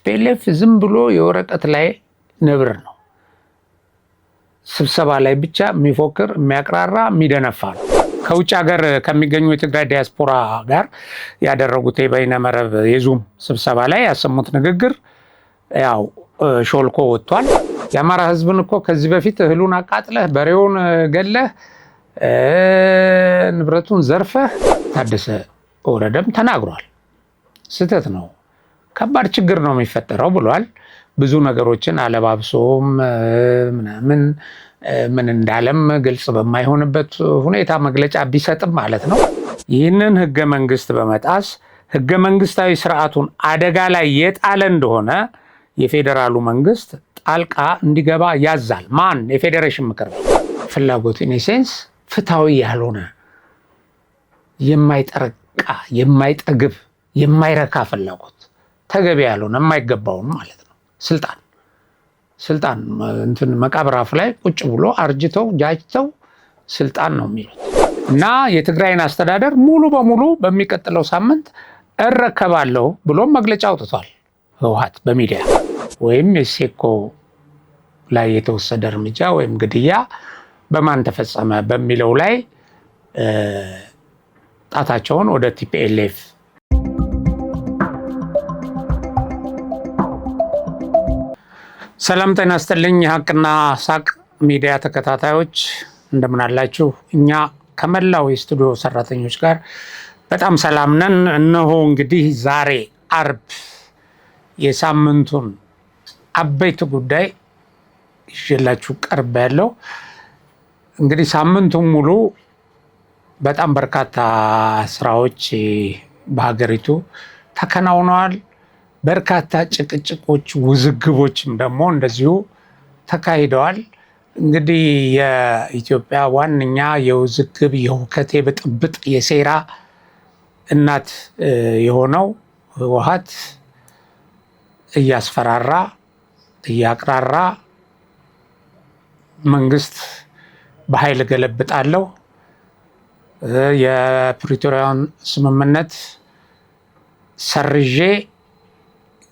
ቲፒኤልኤፍ ዝም ብሎ የወረቀት ላይ ነብር ነው። ስብሰባ ላይ ብቻ የሚፎክር የሚያቅራራ የሚደነፋ ነው። ከውጭ ሀገር ከሚገኙ የትግራይ ዲያስፖራ ጋር ያደረጉት የበይነመረብ የዙም ስብሰባ ላይ ያሰሙት ንግግር ያው ሾልኮ ወጥቷል። የአማራ ህዝብን እኮ ከዚህ በፊት እህሉን አቃጥለህ በሬውን ገለህ ንብረቱን ዘርፈህ ታደሰ ወረደም ተናግሯል። ስህተት ነው፣ ከባድ ችግር ነው የሚፈጠረው ብሏል። ብዙ ነገሮችን አለባብሶም ምናምን ምን እንዳለም ግልጽ በማይሆንበት ሁኔታ መግለጫ ቢሰጥም ማለት ነው። ይህንን ህገ መንግስት በመጣስ ህገ መንግስታዊ ስርዓቱን አደጋ ላይ የጣለ እንደሆነ የፌዴራሉ መንግስት ጣልቃ እንዲገባ ያዛል። ማን? የፌዴሬሽን ምክር ቤት። ፍላጎት ኢኔሴንስ ፍትሃዊ ያልሆነ የማይጠረቃ የማይጠግብ የማይረካ ፍላጎት ተገቢ ያልሆነ የማይገባውን ማለት ነው። ስልጣን እንትን መቃብር አፍ ላይ ቁጭ ብሎ አርጅተው ጃጅተው ስልጣን ነው የሚሉት እና የትግራይን አስተዳደር ሙሉ በሙሉ በሚቀጥለው ሳምንት እረከባለሁ ብሎም መግለጫ አውጥቷል። ህወሓት በሚዲያ ወይም የሴኮ ላይ የተወሰደ እርምጃ ወይም ግድያ በማን ተፈጸመ በሚለው ላይ ጣታቸውን ወደ ቲፒኤልኤፍ ሰላም ጤና ይስጥልኝ። የሀቅና ሳቅ ሚዲያ ተከታታዮች እንደምን አላችሁ? እኛ ከመላው የስቱዲዮ ሰራተኞች ጋር በጣም ሰላም ነን። እነሆ እንግዲህ ዛሬ አርብ የሳምንቱን አበይት ጉዳይ ይዤላችሁ ቀርብ ያለው። እንግዲህ ሳምንቱን ሙሉ በጣም በርካታ ስራዎች በሀገሪቱ ተከናውነዋል። በርካታ ጭቅጭቆች፣ ውዝግቦችም ደግሞ እንደዚሁ ተካሂደዋል። እንግዲህ የኢትዮጵያ ዋነኛ የውዝግብ የሁከት የብጥብጥ የሴራ እናት የሆነው ህወሓት እያስፈራራ እያቅራራ መንግስት በኃይል ገለብጣለሁ፣ የፕሪቶሪያን ስምምነት ሰርዤ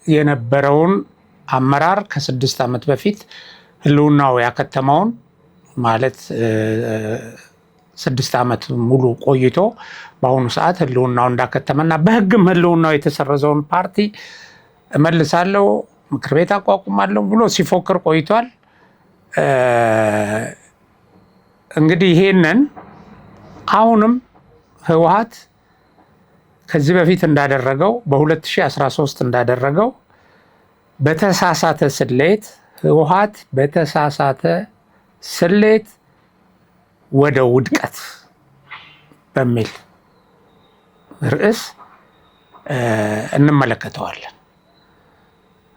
የነበረውን አመራር ከ6 ዓመት በፊት ህልውናው ያከተመውን ማለት 6 ዓመት ሙሉ ቆይቶ በአሁኑ ሰዓት ህልውናው እንዳከተመና በህግም ህልውናው የተሰረዘውን ፓርቲ እመልሳለሁ፣ ምክር ቤት አቋቁማለሁ ብሎ ሲፎክር ቆይቷል። እንግዲህ ይሄንን አሁንም ህወሓት ከዚህ በፊት እንዳደረገው በ2013 እንዳደረገው በተሳሳተ ስሌት ህወሓት በተሳሳተ ስሌት ወደ ውድቀት በሚል ርዕስ እንመለከተዋለን።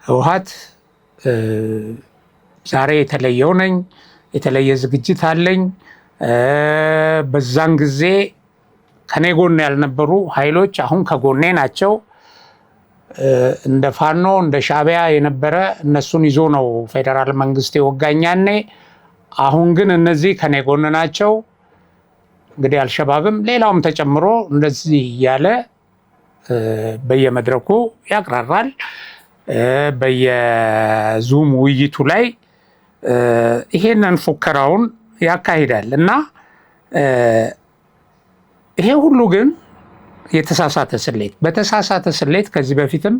ህወሓት ዛሬ የተለየው ነኝ፣ የተለየ ዝግጅት አለኝ፣ በዛን ጊዜ ከኔ ጎን ያልነበሩ ኃይሎች አሁን ከጎኔ ናቸው፣ እንደ ፋኖ እንደ ሻዕቢያ የነበረ እነሱን ይዞ ነው ፌዴራል መንግስት የወጋኛኔ፣ አሁን ግን እነዚህ ከኔ ጎን ናቸው። እንግዲህ አልሸባብም ሌላውም ተጨምሮ እንደዚህ እያለ በየመድረኩ ያቅራራል። በየዙም ውይይቱ ላይ ይሄንን ፉከራውን ያካሂዳል እና ይሄ ሁሉ ግን የተሳሳተ ስሌት በተሳሳተ ስሌት ከዚህ በፊትም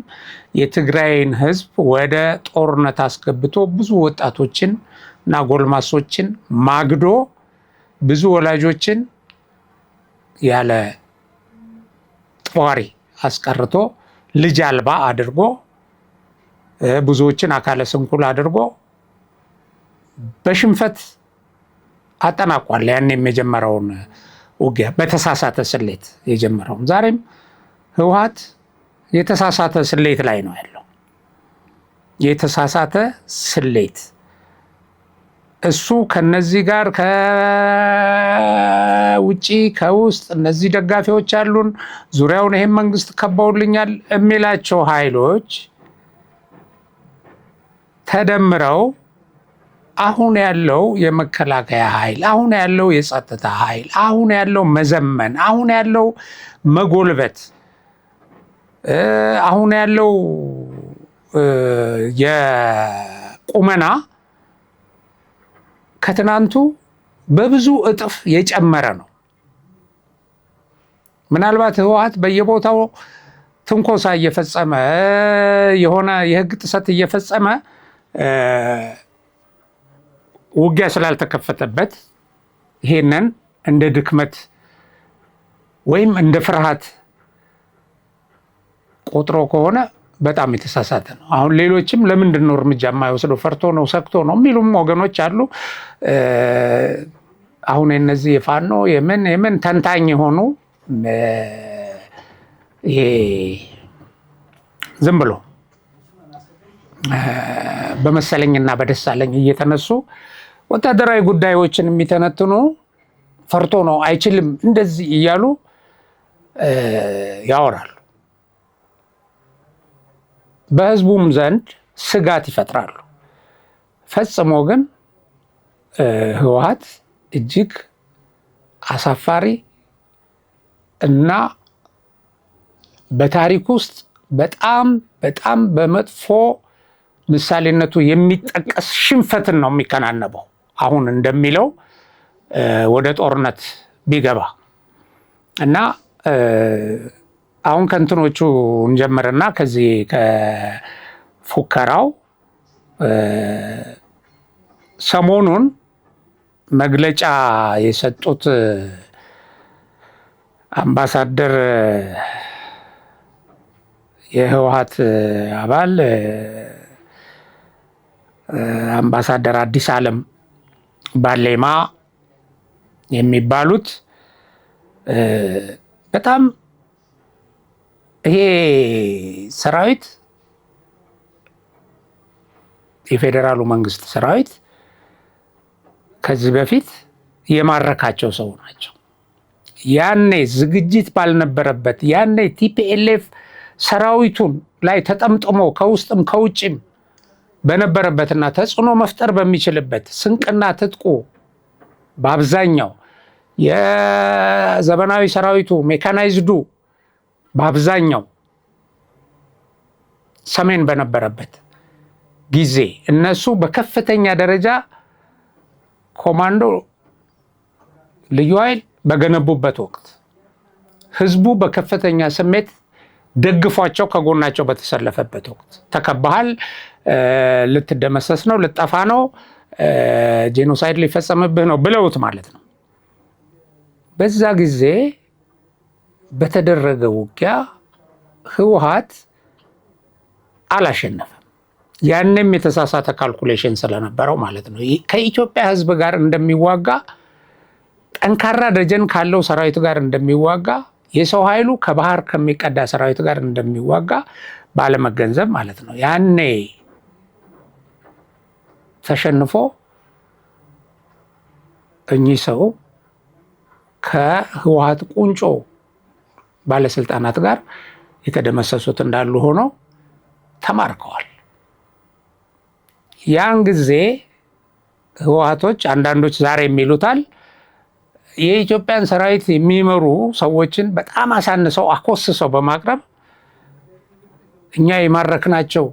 የትግራይን ህዝብ ወደ ጦርነት አስገብቶ ብዙ ወጣቶችን እና ጎልማሶችን ማግዶ ብዙ ወላጆችን ያለ ጧሪ አስቀርቶ ልጅ አልባ አድርጎ ብዙዎችን አካለ ስንኩል አድርጎ በሽንፈት አጠናቋል። ያኔም የጀመረውን ውጊያ በተሳሳተ ስሌት የጀመረውን ዛሬም ህወሓት የተሳሳተ ስሌት ላይ ነው ያለው። የተሳሳተ ስሌት እሱ ከነዚህ ጋር ከውጪ ከውስጥ እነዚህ ደጋፊዎች አሉን፣ ዙሪያውን ይሄን መንግስት ከበውልኛል የሚላቸው ኃይሎች ተደምረው አሁን ያለው የመከላከያ ኃይል፣ አሁን ያለው የጸጥታ ኃይል፣ አሁን ያለው መዘመን፣ አሁን ያለው መጎልበት፣ አሁን ያለው የቁመና ከትናንቱ በብዙ እጥፍ የጨመረ ነው። ምናልባት ህወሓት በየቦታው ትንኮሳ እየፈጸመ የሆነ የህግ ጥሰት እየፈጸመ ውጊያ ስላልተከፈተበት ይሄንን እንደ ድክመት ወይም እንደ ፍርሃት ቆጥሮ ከሆነ በጣም የተሳሳተ ነው። አሁን ሌሎችም ለምንድን ነው እርምጃ የማይወስደው? ፈርቶ ነው ሰክቶ ነው የሚሉም ወገኖች አሉ። አሁን እነዚህ የፋኖ የምን ተንታኝ የሆኑ ይሄ ዝም ብሎ በመሰለኝና በደሳለኝ እየተነሱ ወታደራዊ ጉዳዮችን የሚተነትኑ ፈርቶ ነው አይችልም እንደዚህ እያሉ ያወራሉ። በህዝቡም ዘንድ ስጋት ይፈጥራሉ። ፈጽሞ ግን ህወሓት እጅግ አሳፋሪ እና በታሪክ ውስጥ በጣም በመጥፎ ምሳሌነቱ የሚጠቀስ ሽንፈትን ነው የሚከናነበው። አሁን እንደሚለው ወደ ጦርነት ቢገባ እና አሁን ከእንትኖቹ እንጀምርና ከዚህ ከፉከራው ሰሞኑን መግለጫ የሰጡት አምባሳደር የህወሓት አባል አምባሳደር አዲስ ዓለም ባሌማ የሚባሉት በጣም ይሄ ሰራዊት የፌዴራሉ መንግስት ሰራዊት ከዚህ በፊት የማረካቸው ሰው ናቸው። ያኔ ዝግጅት ባልነበረበት ያኔ ቲፒኤልኤፍ ሰራዊቱን ላይ ተጠምጥሞ ከውስጥም ከውጭም በነበረበትና ተጽዕኖ መፍጠር በሚችልበት ስንቅና ትጥቁ በአብዛኛው የዘመናዊ ሰራዊቱ ሜካናይዝዱ በአብዛኛው ሰሜን በነበረበት ጊዜ እነሱ በከፍተኛ ደረጃ ኮማንዶ ልዩ ኃይል በገነቡበት ወቅት ህዝቡ በከፍተኛ ስሜት ደግፏቸው ከጎናቸው በተሰለፈበት ወቅት ተከባሃል፣ ልትደመሰስ ነው፣ ልጠፋ ነው፣ ጄኖሳይድ ሊፈጸምብህ ነው ብለውት ማለት ነው። በዛ ጊዜ በተደረገ ውጊያ ህወሓት አላሸነፈም። ያንም የተሳሳተ ካልኩሌሽን ስለነበረው ማለት ነው። ከኢትዮጵያ ህዝብ ጋር እንደሚዋጋ ጠንካራ ደጀን ካለው ሰራዊት ጋር እንደሚዋጋ የሰው ኃይሉ ከባህር ከሚቀዳ ሰራዊት ጋር እንደሚዋጋ ባለመገንዘብ ማለት ነው። ያኔ ተሸንፎ እኚህ ሰው ከህወሓት ቁንጮ ባለስልጣናት ጋር የተደመሰሱት እንዳሉ ሆነው ተማርከዋል። ያን ጊዜ ህወሓቶች አንዳንዶች ዛሬ የሚሉታል የኢትዮጵያን ሰራዊት የሚመሩ ሰዎችን በጣም አሳንሰው አኮስሰው በማቅረብ እኛ የማረክናቸው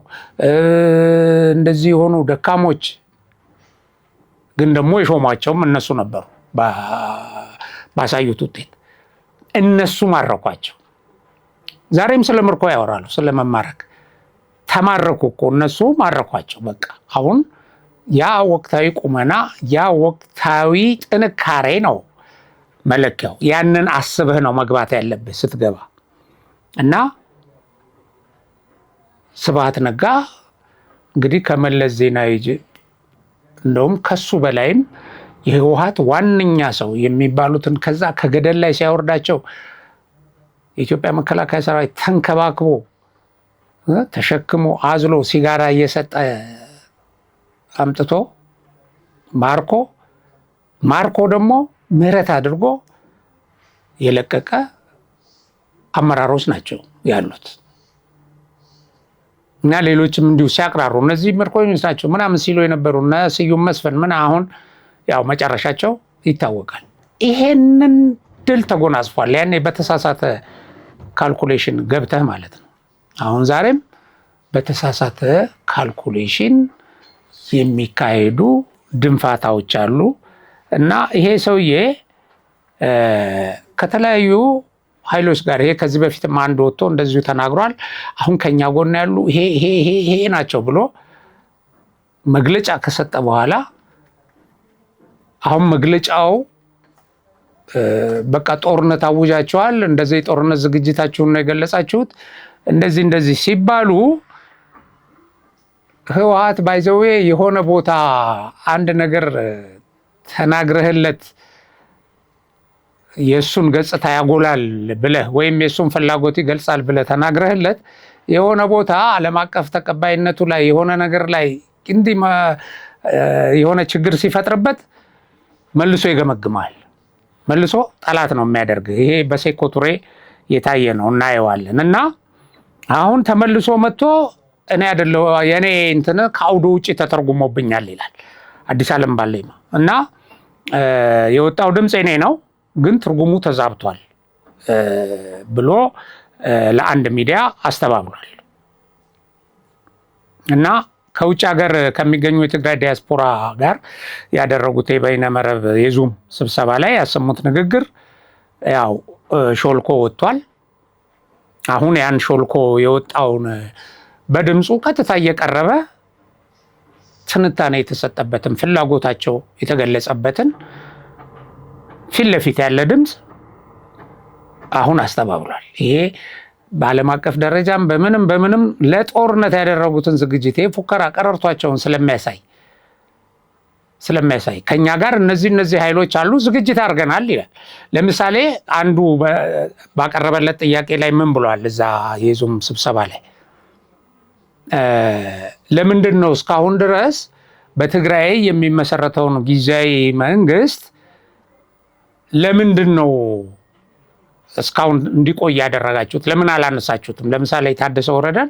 እንደዚህ የሆኑ ደካሞች ግን ደግሞ የሾሟቸውም እነሱ ነበሩ። ባሳዩት ውጤት እነሱ ማረኳቸው። ዛሬም ስለ ምርኮ ያወራሉ፣ ስለ መማረክ። ተማረኩ እኮ እነሱ ማረኳቸው። በቃ አሁን ያ ወቅታዊ ቁመና ያ ወቅታዊ ጥንካሬ ነው መለኪያው። ያንን አስበህ ነው መግባት ያለብህ ስትገባ። እና ስብሃት ነጋ እንግዲህ ከመለስ ዜናዊ እንደውም ከሱ በላይም የህወሓት ዋነኛ ሰው የሚባሉትን ከዛ ከገደል ላይ ሲያወርዳቸው የኢትዮጵያ መከላከያ ሰራዊት ተንከባክቦ ተሸክሞ አዝሎ ሲጋራ እየሰጠ አምጥቶ ማርኮ ደግሞ ምህረት አድርጎ የለቀቀ አመራሮች ናቸው ያሉት። እና ሌሎችም እንዲሁ ሲያቅራሩ እነዚህ ምርኮኞች ናቸው ምናምን ሲሉ የነበሩ እነ ስዩም መስፍን ምን አሁን ያው መጨረሻቸው ይታወቃል። ይሄንን ድል ተጎናጽፏል። ያኔ በተሳሳተ ካልኩሌሽን ገብተህ ማለት ነው። አሁን ዛሬም በተሳሳተ ካልኩሌሽን የሚካሄዱ ድንፋታዎች አሉ እና ይሄ ሰውዬ ከተለያዩ ኃይሎች ጋር ይሄ ከዚህ በፊትም አንድ ወጥቶ እንደዚሁ ተናግሯል። አሁን ከኛ ጎን ያሉ ይሄ ናቸው ብሎ መግለጫ ከሰጠ በኋላ አሁን መግለጫው በቃ ጦርነት አውጃቸዋል፣ እንደዚህ የጦርነት ዝግጅታችሁን ነው የገለጻችሁት፣ እንደዚህ ሲባሉ ህወሓት ባይዘዌ የሆነ ቦታ አንድ ነገር ተናግረህለት የእሱን ገጽታ ያጎላል ብለህ ወይም የእሱን ፍላጎት ይገልጻል ብለህ ተናግረህለት የሆነ ቦታ ዓለም አቀፍ ተቀባይነቱ ላይ የሆነ ነገር ላይ እንዲህ የሆነ ችግር ሲፈጥርበት መልሶ ይገመግማል፣ መልሶ ጠላት ነው የሚያደርግ። ይሄ በሴኮ ቱሬ የታየ ነው እናየዋለን። እና አሁን ተመልሶ መጥቶ እኔ አይደለሁ የኔ እንትን ከአውዱ ውጭ ተተርጉሞብኛል ይላል አዲስ ዓለም ባሌማ እና የወጣው ድምፅ እኔ ነው ግን ትርጉሙ ተዛብቷል ብሎ ለአንድ ሚዲያ አስተባብሯል። እና ከውጭ ሀገር ከሚገኙ የትግራይ ዲያስፖራ ጋር ያደረጉት የበይነመረብ የዙም ስብሰባ ላይ ያሰሙት ንግግር ያው ሾልኮ ወጥቷል። አሁን ያን ሾልኮ የወጣውን በድምፁ ቀጥታ እየቀረበ ትንታኔ የተሰጠበትን ፍላጎታቸው የተገለጸበትን ፊት ለፊት ያለ ድምፅ አሁን አስተባብሯል። ይሄ በዓለም አቀፍ ደረጃም በምንም ለጦርነት ያደረጉትን ዝግጅት ፉከራ ቀረርቷቸውን ስለሚያሳይ ከኛ ጋር እነዚህ ኃይሎች አሉ ዝግጅት አድርገናል ይላል። ለምሳሌ አንዱ ባቀረበለት ጥያቄ ላይ ምን ብሏል? እዛ የዙም ስብሰባ ላይ ለምንድን ነው እስካሁን ድረስ በትግራይ የሚመሰረተውን ጊዜያዊ መንግስት ለምንድን ነው እስካሁን እንዲቆይ ያደረጋችሁት? ለምን አላነሳችሁትም? ለምሳሌ ታደሰ ወረደን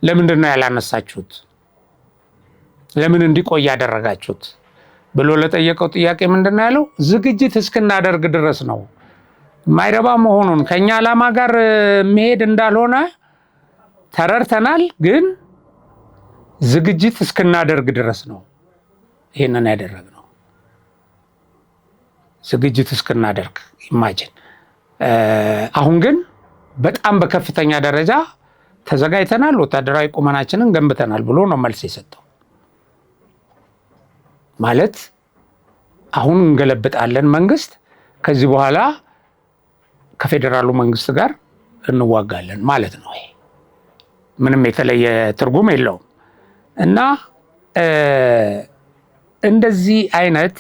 ለምንድን ነው ያላነሳችሁት? ለምን እንዲቆይ ያደረጋችሁት ብሎ ለጠየቀው ጥያቄ ምንድን ነው ያለው? ዝግጅት እስክናደርግ ድረስ ነው። የማይረባ መሆኑን ከኛ ዓላማ ጋር መሄድ እንዳልሆነ ተረድተናል፣ ግን ዝግጅት እስክናደርግ ድረስ ነው ይሄንን ያደረግነው። ዝግጅት እስክናደርግ ኢማጂን። አሁን ግን በጣም በከፍተኛ ደረጃ ተዘጋጅተናል፣ ወታደራዊ ቁመናችንን ገንብተናል ብሎ ነው መልስ የሰጠው። ማለት አሁን እንገለብጣለን መንግስት፣ ከዚህ በኋላ ከፌዴራሉ መንግስት ጋር እንዋጋለን ማለት ነው። ይሄ ምንም የተለየ ትርጉም የለውም። እና እንደዚህ አይነት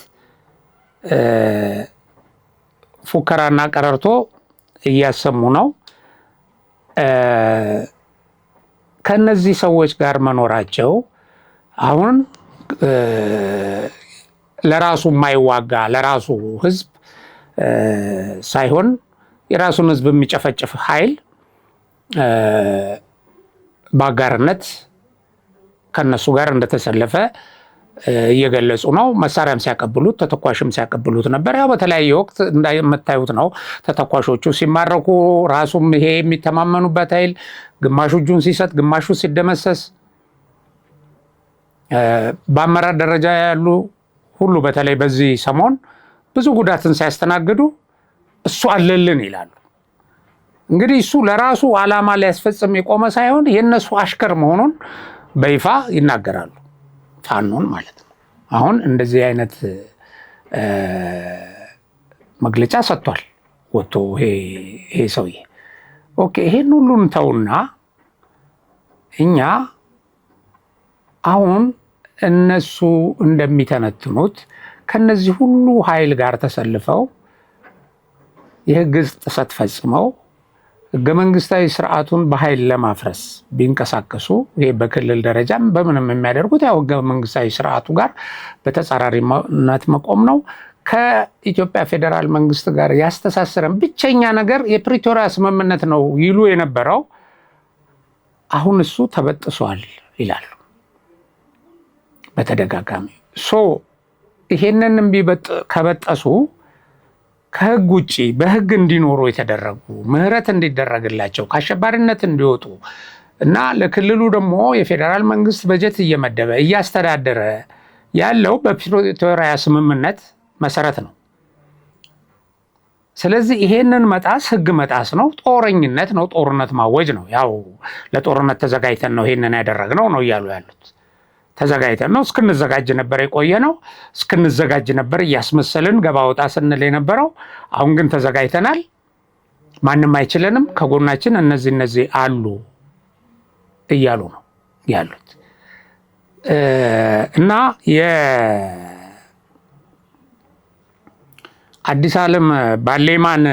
ፉከራና ቀረርቶ እያሰሙ ነው። ከነዚህ ሰዎች ጋር መኖራቸው አሁን ለራሱ የማይዋጋ ለራሱ ህዝብ ሳይሆን የራሱን ህዝብ የሚጨፈጭፍ ኃይል በአጋርነት ከነሱ ጋር እንደተሰለፈ እየገለጹ ነው። መሳሪያም ሲያቀብሉት ተተኳሽም ሲያቀብሉት ነበር። ያው በተለያየ ወቅት እንደምታዩት ነው። ተተኳሾቹ ሲማረኩ ራሱም ይሄ የሚተማመኑበት ኃይል ግማሹ እጁን ሲሰጥ፣ ግማሹ ሲደመሰስ፣ በአመራር ደረጃ ያሉ ሁሉ በተለይ በዚህ ሰሞን ብዙ ጉዳትን ሲያስተናግዱ እሱ አለልን ይላሉ። እንግዲህ እሱ ለራሱ ዓላማ ሊያስፈጽም የቆመ ሳይሆን የነሱ አሽከር መሆኑን በይፋ ይናገራሉ። ፋኖን ማለት ነው። አሁን እንደዚህ አይነት መግለጫ ሰጥቷል ወጥቶ ይሄ ሰውዬ። ኦኬ፣ ይሄን ሁሉ እንተውና እኛ አሁን እነሱ እንደሚተነትኑት ከነዚህ ሁሉ ኃይል ጋር ተሰልፈው የህግ ጥሰት ፈጽመው ህገ መንግስታዊ ስርዓቱን በኃይል ለማፍረስ ቢንቀሳቀሱ ይሄ በክልል ደረጃም በምንም የሚያደርጉት ያው ህገ መንግስታዊ ስርዓቱ ጋር በተጻራሪነት መቆም ነው። ከኢትዮጵያ ፌዴራል መንግስት ጋር ያስተሳሰረን ብቸኛ ነገር የፕሪቶሪያ ስምምነት ነው ይሉ የነበረው አሁን እሱ ተበጥሷል ይላሉ በተደጋጋሚ። ይሄንን ከበጠሱ ከህግ ውጪ በህግ እንዲኖሩ የተደረጉ ምህረት እንዲደረግላቸው ከአሸባሪነት እንዲወጡ እና ለክልሉ ደግሞ የፌዴራል መንግስት በጀት እየመደበ እያስተዳደረ ያለው በፕሪቶሪያ ስምምነት መሰረት ነው። ስለዚህ ይሄንን መጣስ ህግ መጣስ ነው፣ ጦረኝነት ነው፣ ጦርነት ማወጅ ነው። ያው ለጦርነት ተዘጋጅተን ነው ይሄንን ያደረግነው ነው እያሉ ያሉት። ተዘጋጅተን ነው፣ እስክንዘጋጅ ነበር የቆየ ነው፣ እስክንዘጋጅ ነበር እያስመሰልን ገባ ወጣ ስንል የነበረው። አሁን ግን ተዘጋጅተናል፣ ማንም አይችለንም፣ ከጎናችን እነዚህ አሉ እያሉ ነው ያሉት። እና የአዲስ ዓለም ባሌማን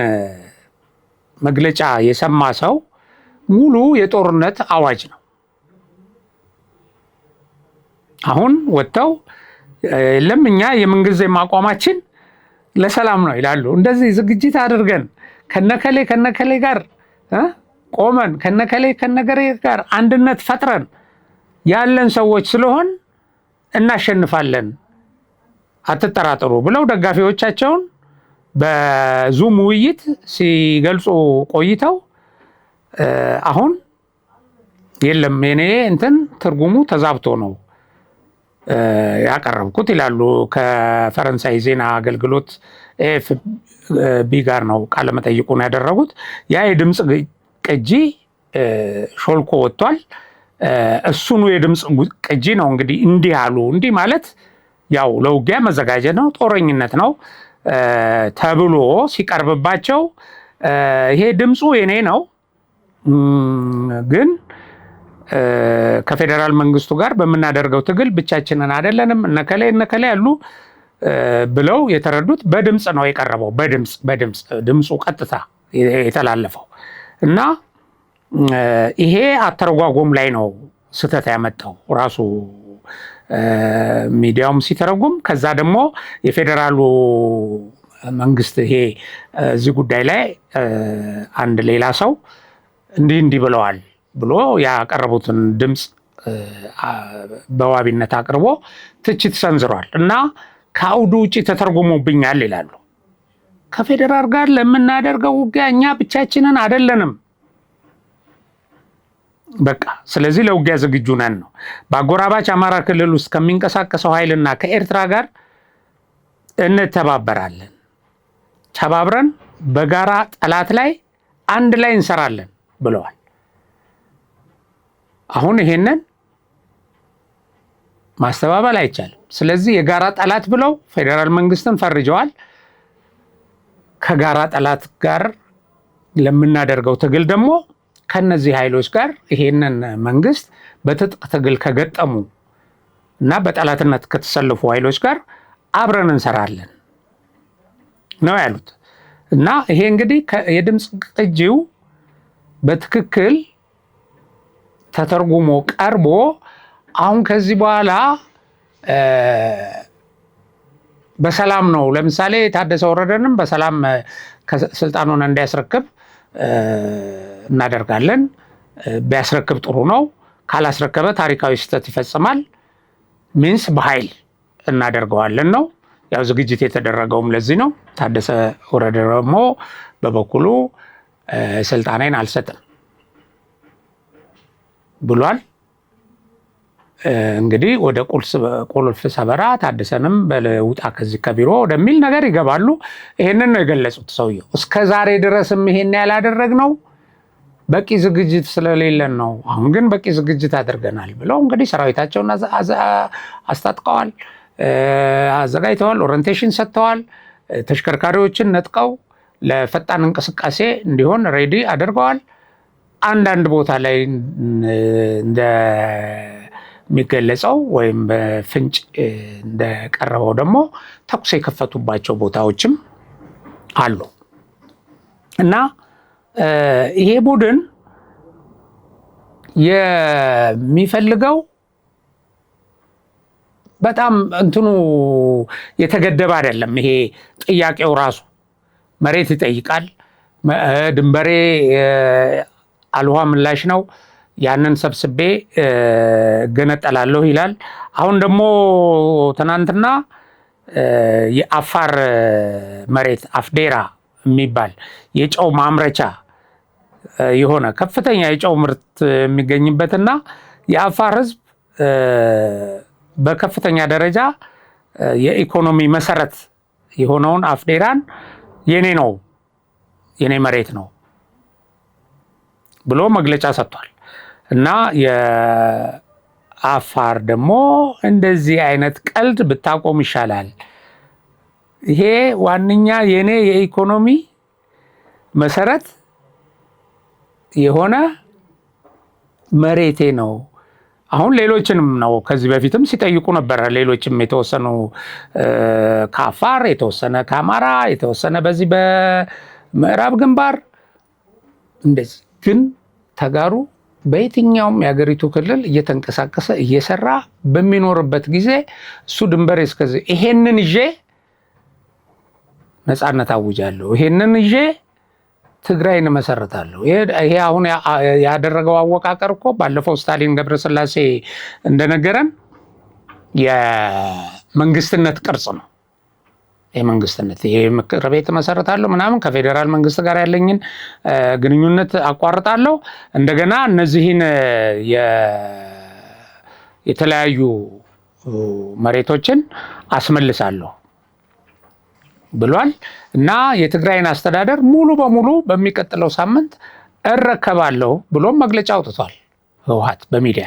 መግለጫ የሰማ ሰው ሙሉ የጦርነት አዋጅ ነው። አሁን ወጥተው የለም እኛ የምንጊዜም አቋማችን ለሰላም ነው ይላሉ። እንደዚህ ዝግጅት አድርገን ከነከሌ ጋር ቆመን ከነገሬ ጋር አንድነት ፈጥረን ያለን ሰዎች ስለሆን እናሸንፋለን አትጠራጠሩ ብለው ደጋፊዎቻቸውን በዙም ውይይት ሲገልጹ ቆይተው አሁን የለም የኔ ትርጉሙ ተዛብቶ ነው ያቀረብኩት ይላሉ። ከፈረንሳይ ዜና አገልግሎት ኤኤፍፒ ጋር ነው ቃለ መጠይቁን ያደረጉት። ያ የድምፅ ቅጂ ሾልኮ ወጥቷል። እሱኑ የድምፅ ቅጂ ነው እንግዲህ እንዲህ አሉ። እንዲህ ማለት ያው ለውጊያ መዘጋጀት ነው፣ ጦረኝነት ነው ተብሎ ሲቀርብባቸው ይሄ ድምፁ የኔ ነው ግን ከፌዴራል መንግስቱ ጋር በምናደርገው ትግል ብቻችንን አይደለንም እነከሌ ያሉ ብለው የተረዱት በድምፅ ነው የቀረበው። ድምፁ ቀጥታ የተላለፈው እና ይሄ አተረጓጎም ላይ ነው ስህተት ያመጣው ራሱ ሚዲያውም ሲተረጉም። ከዛ ደግሞ የፌዴራሉ መንግስት ይሄ እዚህ ጉዳይ ላይ አንድ ሌላ ሰው እንዲህ ብለዋል ብሎ ያቀረቡትን ድምፅ በዋቢነት አቅርቦ ትችት ሰንዝሯል እና ከአውዱ ውጭ ተተርጉሞብኛል ይላሉ። ከፌዴራል ጋር ለምናደርገው ውጊያ እኛ ብቻችንን አይደለንም በቃ ስለዚህ ለውጊያ ዝግጁ ነን ነው። በአጎራባች አማራ ክልል ውስጥ ከሚንቀሳቀሰው ኃይልና ከኤርትራ ጋር እንተባበራለን፣ ተባብረን በጋራ ጠላት ላይ አንድ ላይ እንሰራለን ብለዋል። አሁን ይሄንን ማስተባበል አይቻልም። ስለዚህ የጋራ ጠላት ብለው ፌዴራል መንግስትን ፈርጀዋል። ከጋራ ጠላት ጋር ለምናደርገው ትግል ደግሞ ከነዚህ ኃይሎች ጋር ይሄንን መንግስት በትጥቅ ትግል ከገጠሙ እና በጠላትነት ከተሰለፉ ኃይሎች ጋር አብረን እንሰራለን ነው ያሉት። እና ይሄ እንግዲህ የድምፅ ቅጂው በትክክል ተተርጉሞ ቀርቦ አሁን ከዚህ በኋላ በሰላም ነው። ለምሳሌ ታደሰ ወረደንም በሰላም ስልጣኑን እንዲያስረክብ እናደርጋለን። ቢያስረክብ ጥሩ ነው። ካላስረከበ ታሪካዊ ስህተት ይፈጽማል ሚንስ በኃይል እናደርገዋለን ነው። ያው ዝግጅት የተደረገውም ለዚህ ነው። ታደሰ ወረደ ደግሞ በበኩሉ ስልጣኔን አልሰጥም ብሏል። እንግዲህ ወደ ቁልፍ ሰበራ ታደሰንም በለውጣ ከዚህ ከቢሮ ወደሚል ነገር ይገባሉ። ይሄንን ነው የገለጹት ሰውየው። እስከ ዛሬ ድረስም ይሄን ያላደረግነው በቂ ዝግጅት ስለሌለን ነው። አሁን ግን በቂ ዝግጅት አድርገናል ብለው እንግዲህ ሰራዊታቸውን አስታጥቀዋል፣ አዘጋጅተዋል፣ ኦሪንቴሽን ሰጥተዋል። ተሽከርካሪዎችን ነጥቀው ለፈጣን እንቅስቃሴ እንዲሆን ሬዲ አድርገዋል። አንዳንድ ቦታ ላይ እንደሚገለጸው ወይም በፍንጭ እንደቀረበው ደግሞ ተኩስ የከፈቱባቸው ቦታዎችም አሉ እና ይሄ ቡድን የሚፈልገው በጣም እንትኑ የተገደበ አይደለም። ይሄ ጥያቄው ራሱ መሬት ይጠይቃል። ድንበሬ አልዋ ምላሽ ነው፣ ያንን ሰብስቤ እገነጠላለሁ ይላል። አሁን ደግሞ ትናንትና የአፋር መሬት አፍዴራ የሚባል የጨው ማምረቻ የሆነ ከፍተኛ የጨው ምርት የሚገኝበትና የአፋር ህዝብ በከፍተኛ ደረጃ የኢኮኖሚ መሰረት የሆነውን አፍዴራን የኔ ነው የኔ መሬት ነው ብሎ መግለጫ ሰጥቷል። እና የአፋር ደግሞ እንደዚህ አይነት ቀልድ ብታቆም ይሻላል። ይሄ ዋነኛ የኔ የኢኮኖሚ መሰረት የሆነ መሬቴ ነው። አሁን ሌሎችንም ነው ከዚህ በፊትም ሲጠይቁ ነበረ። ሌሎችም የተወሰኑ ከአፋር የተወሰነ ከአማራ የተወሰነ በዚህ በምዕራብ ግንባር እንደዚህ ግን ተጋሩ በየትኛውም የሀገሪቱ ክልል እየተንቀሳቀሰ እየሰራ በሚኖርበት ጊዜ እሱ ድንበር እስከዚህ ይሄንን ይዤ ነፃነት አውጃለሁ፣ ይሄንን ይዤ ትግራይን መሰረታለሁ። ይሄ አሁን ያደረገው አወቃቀር እኮ ባለፈው ስታሊን ገብረስላሴ እንደነገረን የመንግስትነት ቅርጽ ነው። የመንግስትነት ይሄ ምክር ቤት መሰረታለሁ ምናምን ከፌዴራል መንግስት ጋር ያለኝን ግንኙነት አቋርጣለሁ፣ እንደገና እነዚህን የተለያዩ መሬቶችን አስመልሳለሁ ብሏል። እና የትግራይን አስተዳደር ሙሉ በሙሉ በሚቀጥለው ሳምንት እረከባለሁ ብሎም መግለጫ አውጥቷል ህወሓት በሚዲያ።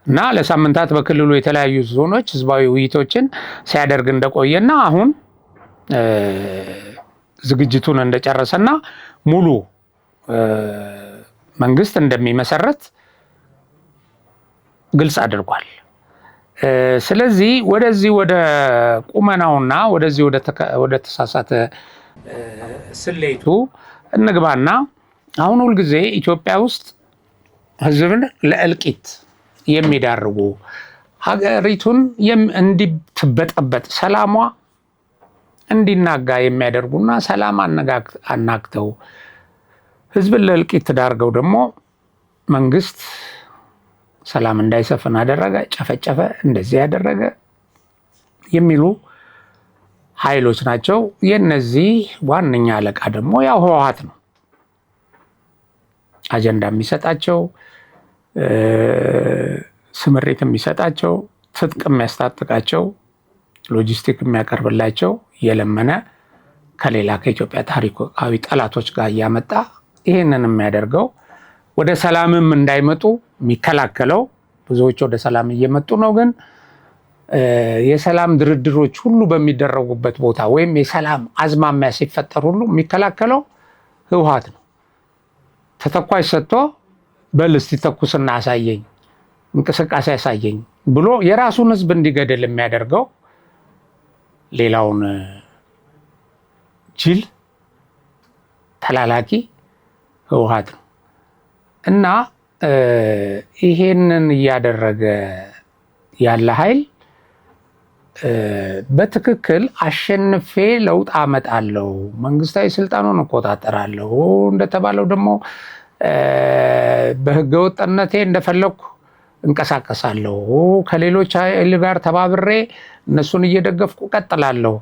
እና ለሳምንታት በክልሉ የተለያዩ ዞኖች ህዝባዊ ውይይቶችን ሲያደርግ እንደቆየና አሁን ዝግጅቱን እንደጨረሰና ሙሉ መንግስት እንደሚመሰረት ግልጽ አድርጓል። ስለዚህ ወደዚህ ወደ ቁመናውና ወደዚህ ወደ ተሳሳተ ስሌቱ እንግባና አሁን ሁልጊዜ ኢትዮጵያ ውስጥ ህዝብን ለእልቂት የሚዳርጉ ሀገሪቱን እንዲትበጠበጥ ሰላሟ እንዲናጋ የሚያደርጉና ሰላም አናግተው ህዝብን ለእልቂት ዳርገው ደግሞ መንግስት ሰላም እንዳይሰፍን አደረገ፣ ጨፈጨፈ፣ እንደዚህ ያደረገ የሚሉ ኃይሎች ናቸው። የነዚህ ዋነኛ አለቃ ደግሞ ያው ህወሓት ነው። አጀንዳ የሚሰጣቸው፣ ስምሪት የሚሰጣቸው፣ ትጥቅ የሚያስታጥቃቸው፣ ሎጂስቲክ የሚያቀርብላቸው የለመነ ከሌላ ከኢትዮጵያ ታሪካዊ ጠላቶች ጋር እያመጣ ይህንን የሚያደርገው ወደ ሰላምም እንዳይመጡ የሚከላከለው። ብዙዎች ወደ ሰላም እየመጡ ነው፣ ግን የሰላም ድርድሮች ሁሉ በሚደረጉበት ቦታ ወይም የሰላም አዝማሚያ ሲፈጠር ሁሉ የሚከላከለው ህወሓት ነው። ተተኳሽ ሰጥቶ በል እስቲ ተኩስና አሳየኝ፣ እንቅስቃሴ ያሳየኝ ብሎ የራሱን ህዝብ እንዲገድል የሚያደርገው ሌላውን ጅል ተላላኪ ህወሓት ነው። እና ይሄንን እያደረገ ያለ ኃይል በትክክል አሸንፌ ለውጥ አመጣለሁ፣ መንግስታዊ ስልጣኑን እቆጣጠራለሁ፣ እንደተባለው ደግሞ በህገወጥነቴ እንደፈለኩ እንቀሳቀሳለሁ፣ ከሌሎች ኃይል ጋር ተባብሬ እነሱን እየደገፍኩ ቀጥላለሁ፣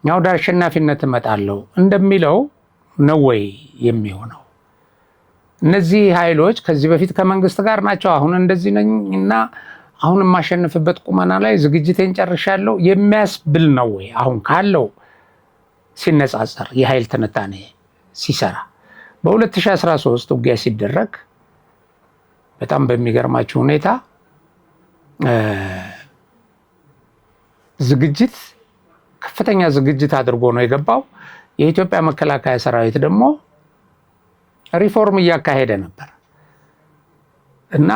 ያው ወደ አሸናፊነት እመጣለሁ እንደሚለው ነው ወይ የሚሆነው? እነዚህ ኃይሎች ከዚህ በፊት ከመንግስት ጋር ናቸው፣ አሁን እንደዚህ ነኝ እና አሁን የማሸንፍበት ቁመና ላይ ዝግጅቴን ጨርሻለሁ የሚያስብል ነው ወይ? አሁን ካለው ሲነጻጸር የኃይል ትንታኔ ሲሰራ በ2013 ውጊያ ሲደረግ በጣም በሚገርማችሁ ሁኔታ ዝግጅት ከፍተኛ ዝግጅት አድርጎ ነው የገባው። የኢትዮጵያ መከላከያ ሰራዊት ደግሞ ሪፎርም እያካሄደ ነበር እና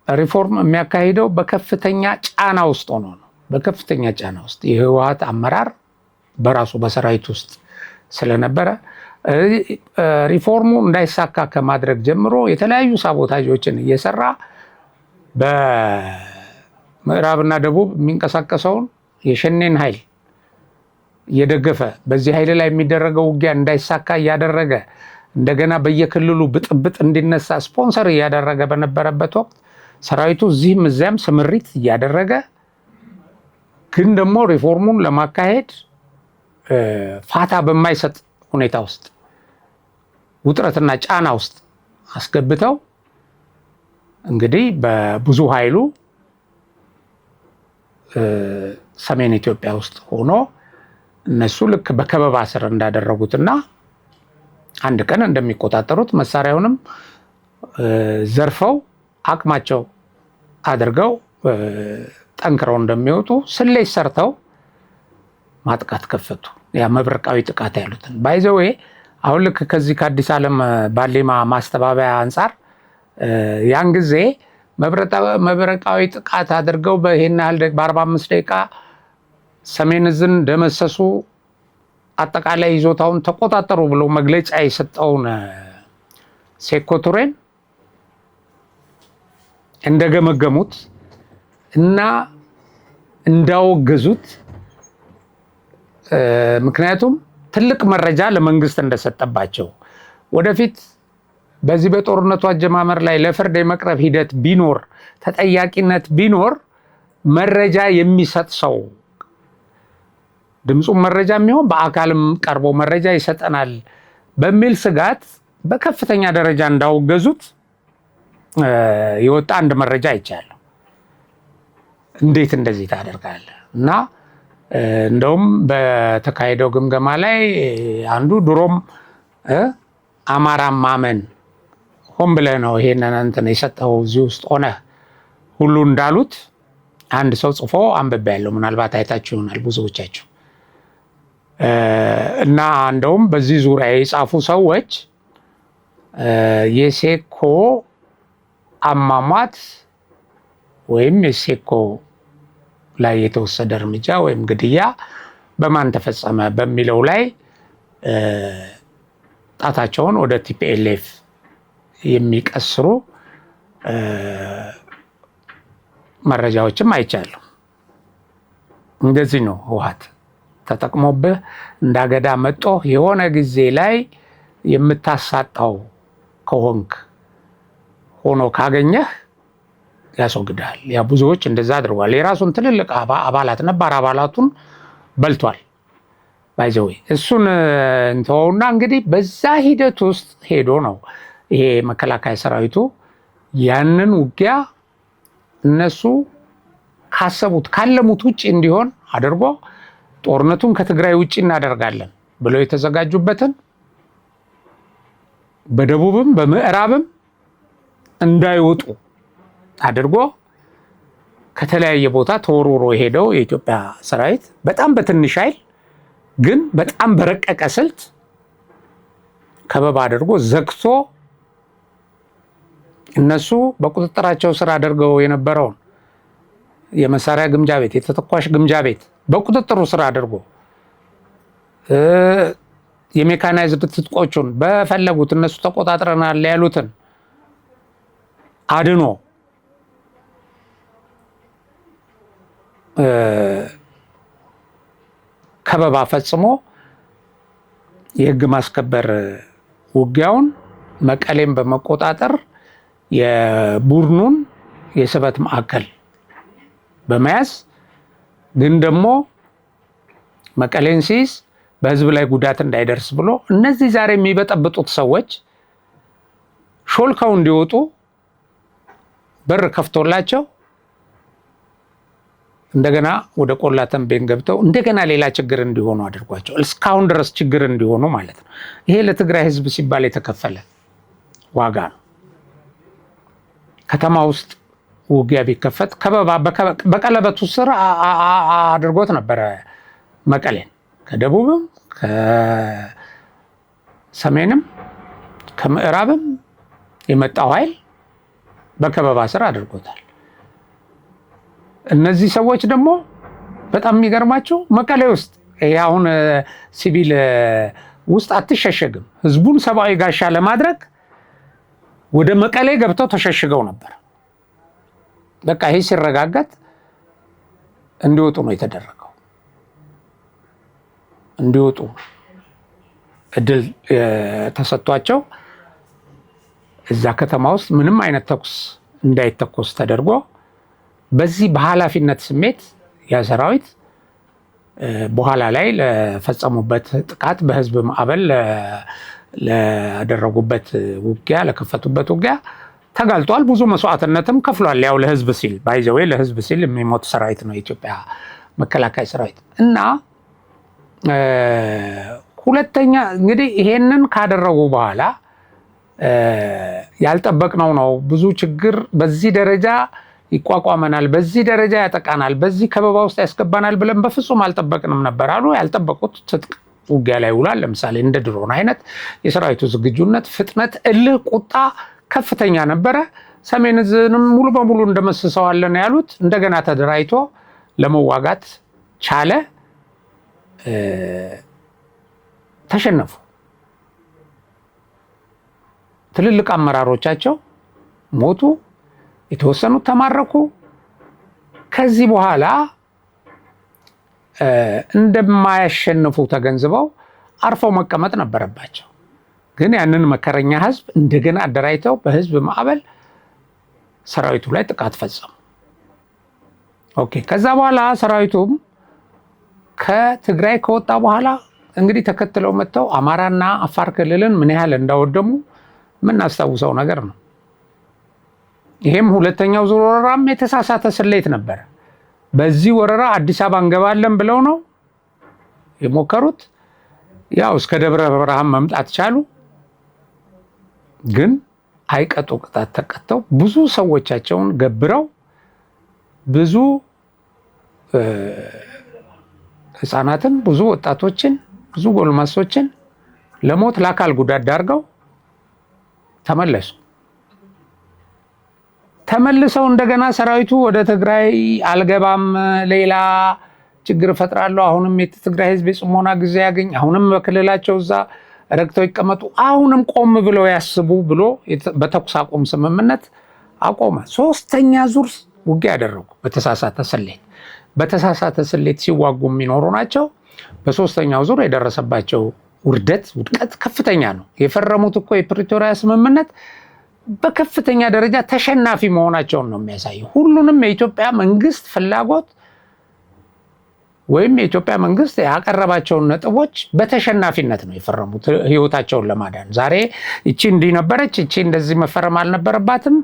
ሪፎርም የሚያካሂደው በከፍተኛ ጫና ውስጥ ሆኖ ነው። በከፍተኛ ጫና ውስጥ የህወሓት አመራር በራሱ በሰራዊት ውስጥ ስለነበረ ሪፎርሙ እንዳይሳካ ከማድረግ ጀምሮ የተለያዩ ሳቦታጆችን እየሰራ በምዕራብና ደቡብ የሚንቀሳቀሰውን የሸኔን ኃይል እየደገፈ በዚህ ኃይል ላይ የሚደረገው ውጊያ እንዳይሳካ እያደረገ እንደገና በየክልሉ ብጥብጥ እንዲነሳ ስፖንሰር እያደረገ በነበረበት ወቅት ሰራዊቱ እዚህም እዚያም ስምሪት እያደረገ ግን ደግሞ ሪፎርሙን ለማካሄድ ፋታ በማይሰጥ ሁኔታ ውስጥ ውጥረትና ጫና ውስጥ አስገብተው እንግዲህ በብዙ ኃይሉ ሰሜን ኢትዮጵያ ውስጥ ሆኖ እነሱ ልክ በከበባ ስር እንዳደረጉትና አንድ ቀን እንደሚቆጣጠሩት መሳሪያውንም ዘርፈው አቅማቸው አድርገው ጠንክረው እንደሚወጡ ስሌት ሰርተው ማጥቃት ከፈቱ። ያ መብረቃዊ ጥቃት ያሉትን ባይዘዌ አሁን ልክ ከዚህ ከአዲስ ዓለም ባሌማ ማስተባበያ አንጻር ያን ጊዜ መብረቃዊ ጥቃት አድርገው በይሄን ያህል በ45 ደቂቃ ሰሜን ዕዝን ደመሰሱ፣ አጠቃላይ ይዞታውን ተቆጣጠሩ ብሎ መግለጫ የሰጠውን ሴኮ ቱሬን እንደገመገሙት እና እንዳወገዙት ምክንያቱም ትልቅ መረጃ ለመንግስት እንደሰጠባቸው ወደፊት በዚህ በጦርነቱ አጀማመር ላይ ለፍርድ የመቅረብ ሂደት ቢኖር ተጠያቂነት ቢኖር መረጃ የሚሰጥ ሰው ድምፁም መረጃ የሚሆን በአካልም ቀርቦ መረጃ ይሰጠናል በሚል ስጋት በከፍተኛ ደረጃ እንዳወገዙት የወጣ አንድ መረጃ አይቻለሁ። እንዴት እንደዚህ ታደርጋለህ? እና እንደውም በተካሄደው ግምገማ ላይ አንዱ ድሮም አማራ ማመን ሆን ብለህ ነው ይሄንን እንትን የሰጠው እዚህ ውስጥ ሆነ ሁሉ እንዳሉት አንድ ሰው ጽፎ አንብቤያለሁ። ምናልባት አይታችሁ ይሆናል ብዙዎቻችሁ። እና እንደውም በዚህ ዙሪያ የጻፉ ሰዎች የሴኮ አሟሟት ወይም የሴኮ ላይ የተወሰደ እርምጃ ወይም ግድያ በማን ተፈጸመ በሚለው ላይ ጣታቸውን ወደ ቲፒኤልኤፍ የሚቀስሩ መረጃዎችም አይቻለሁ። እንደዚህ ነው ህወሓት ተጠቅሞብህ እንዳገዳ መጦ የሆነ ጊዜ ላይ የምታሳጣው ከሆንክ ሆኖ ካገኘህ ያስወግዳል። ያ ብዙዎች እንደዛ አድርጓል። የራሱን ትልልቅ አባላት ነባር አባላቱን በልቷል። ባይዘዌ እሱን እንተውና እንግዲህ በዛ ሂደት ውስጥ ሄዶ ነው ይሄ መከላከያ ሰራዊቱ ያንን ውጊያ እነሱ ካሰቡት ካለሙት ውጭ እንዲሆን አድርጎ ጦርነቱን ከትግራይ ውጭ እናደርጋለን ብለው የተዘጋጁበትን በደቡብም በምዕራብም እንዳይወጡ አድርጎ ከተለያየ ቦታ ተወርውሮ የሄደው የኢትዮጵያ ሰራዊት በጣም በትንሽ ኃይል ግን በጣም በረቀቀ ስልት ከበባ አድርጎ ዘግቶ እነሱ በቁጥጥራቸው ስር አድርገው የነበረውን የመሳሪያ ግምጃ ቤት፣ የተተኳሽ ግምጃ ቤት በቁጥጥሩ ስር አድርጎ የሜካናይዝድ ትጥቆቹን በፈለጉት እነሱ ተቆጣጥረናል ያሉትን አድኖ ከበባ ፈጽሞ የህግ ማስከበር ውጊያውን መቀሌም በመቆጣጠር የቡድኑን የስበት ማዕከል በመያዝ ግን ደግሞ መቀሌን ሲይዝ በህዝብ ላይ ጉዳት እንዳይደርስ ብሎ እነዚህ ዛሬ የሚበጠብጡት ሰዎች ሾልከው እንዲወጡ በር ከፍቶላቸው እንደገና ወደ ቆላ ተንቤን ገብተው እንደገና ሌላ ችግር እንዲሆኑ አድርጓቸው እስካሁን ድረስ ችግር እንዲሆኑ ማለት ነው። ይሄ ለትግራይ ህዝብ ሲባል የተከፈለ ዋጋ ነው። ከተማ ውስጥ ውጊያ ቢከፈት ከበባ በቀለበቱ ስር አድርጎት ነበረ መቀሌን። ከደቡብም ከሰሜንም ከምዕራብም የመጣው ኃይል በከበባ ስር አድርጎታል። እነዚህ ሰዎች ደግሞ በጣም የሚገርማቸው መቀሌ ውስጥ አሁን ሲቪል ውስጥ አትሸሸግም። ህዝቡን ሰብአዊ ጋሻ ለማድረግ ወደ መቀሌ ገብተው ተሸሽገው ነበር። በቃ ይሄ ሲረጋገጥ እንዲወጡ ነው የተደረገው። እንዲወጡ እድል ተሰጥቷቸው እዛ ከተማ ውስጥ ምንም አይነት ተኩስ እንዳይተኮስ ተደርጎ በዚህ በኃላፊነት ስሜት ያ ሰራዊት በኋላ ላይ ለፈጸሙበት ጥቃት በህዝብ ማዕበል ለደረጉበት ውጊያ ለከፈቱበት ውጊያ ተጋልጧል። ብዙ መስዋዕትነትም ከፍሏል። ያው ለህዝብ ሲል ባይዘዌ ለህዝብ ሲል የሚሞት ሰራዊት ነው የኢትዮጵያ መከላከያ ሰራዊት እና ሁለተኛ እንግዲህ ይሄንን ካደረጉ በኋላ ያልጠበቅነው ነው። ብዙ ችግር በዚህ ደረጃ ይቋቋመናል፣ በዚህ ደረጃ ያጠቃናል፣ በዚህ ከበባ ውስጥ ያስገባናል ብለን በፍጹም አልጠበቅንም ነበር አሉ። ያልጠበቁት ትጥቅ ውጊያ ላይ ውሏል። ለምሳሌ እንደ ድሮን አይነት የሰራዊቱ ዝግጁነት፣ ፍጥነት፣ እልህ፣ ቁጣ ከፍተኛ ነበረ። ሰሜን ዕዝንም ሙሉ በሙሉ እንደመስሰዋለን ያሉት እንደገና ተደራጅቶ ለመዋጋት ቻለ። ተሸነፉ። ትልልቅ አመራሮቻቸው ሞቱ፣ የተወሰኑት ተማረኩ። ከዚህ በኋላ እንደማያሸንፉ ተገንዝበው አርፈው መቀመጥ ነበረባቸው። ግን ያንን መከረኛ ህዝብ እንደገና አደራጅተው በህዝብ ማዕበል ሰራዊቱ ላይ ጥቃት ፈጸሙ። ኦኬ። ከዛ በኋላ ሰራዊቱም ከትግራይ ከወጣ በኋላ እንግዲህ ተከትለው መጥተው አማራና አፋር ክልልን ምን ያህል እንዳወደሙ የምናስታውሰው ነገር ነው። ይሄም ሁለተኛው ዙር ወረራም የተሳሳተ ስሌት ነበር። በዚህ ወረራ አዲስ አበባ እንገባለን ብለው ነው የሞከሩት። ያው እስከ ደብረ ብርሃን መምጣት ቻሉ። ግን አይቀጡ ቅጣት ተቀጥተው ብዙ ሰዎቻቸውን ገብረው ብዙ ህፃናትን፣ ብዙ ወጣቶችን፣ ብዙ ጎልማሶችን ለሞት ለአካል ጉዳት ዳርገው ተመለሱ። ተመልሰው እንደገና ሰራዊቱ ወደ ትግራይ አልገባም፣ ሌላ ችግር እፈጥራለሁ፣ አሁንም የትግራይ ህዝብ የጽሞና ጊዜ ያገኝ፣ አሁንም በክልላቸው እዛ ረግተው ይቀመጡ፣ አሁንም ቆም ብለው ያስቡ ብሎ በተኩስ አቁም ስምምነት አቆመ። ሶስተኛ ዙር ውጊያ ያደረጉ በተሳሳተ ስሌት ሲዋጉ የሚኖሩ ናቸው። በሶስተኛው ዙር የደረሰባቸው ውድቀት ከፍተኛ ነው። የፈረሙት እኮ የፕሪቶሪያ ስምምነት በከፍተኛ ደረጃ ተሸናፊ መሆናቸውን ነው የሚያሳየው። ሁሉንም የኢትዮጵያ መንግስት ፍላጎት ወይም የኢትዮጵያ መንግስት ያቀረባቸውን ነጥቦች በተሸናፊነት ነው የፈረሙት ህይወታቸውን ለማዳን። ዛሬ እቺ እንዲህ ነበረች፣ እቺ እንደዚህ መፈረም አልነበረባትም፣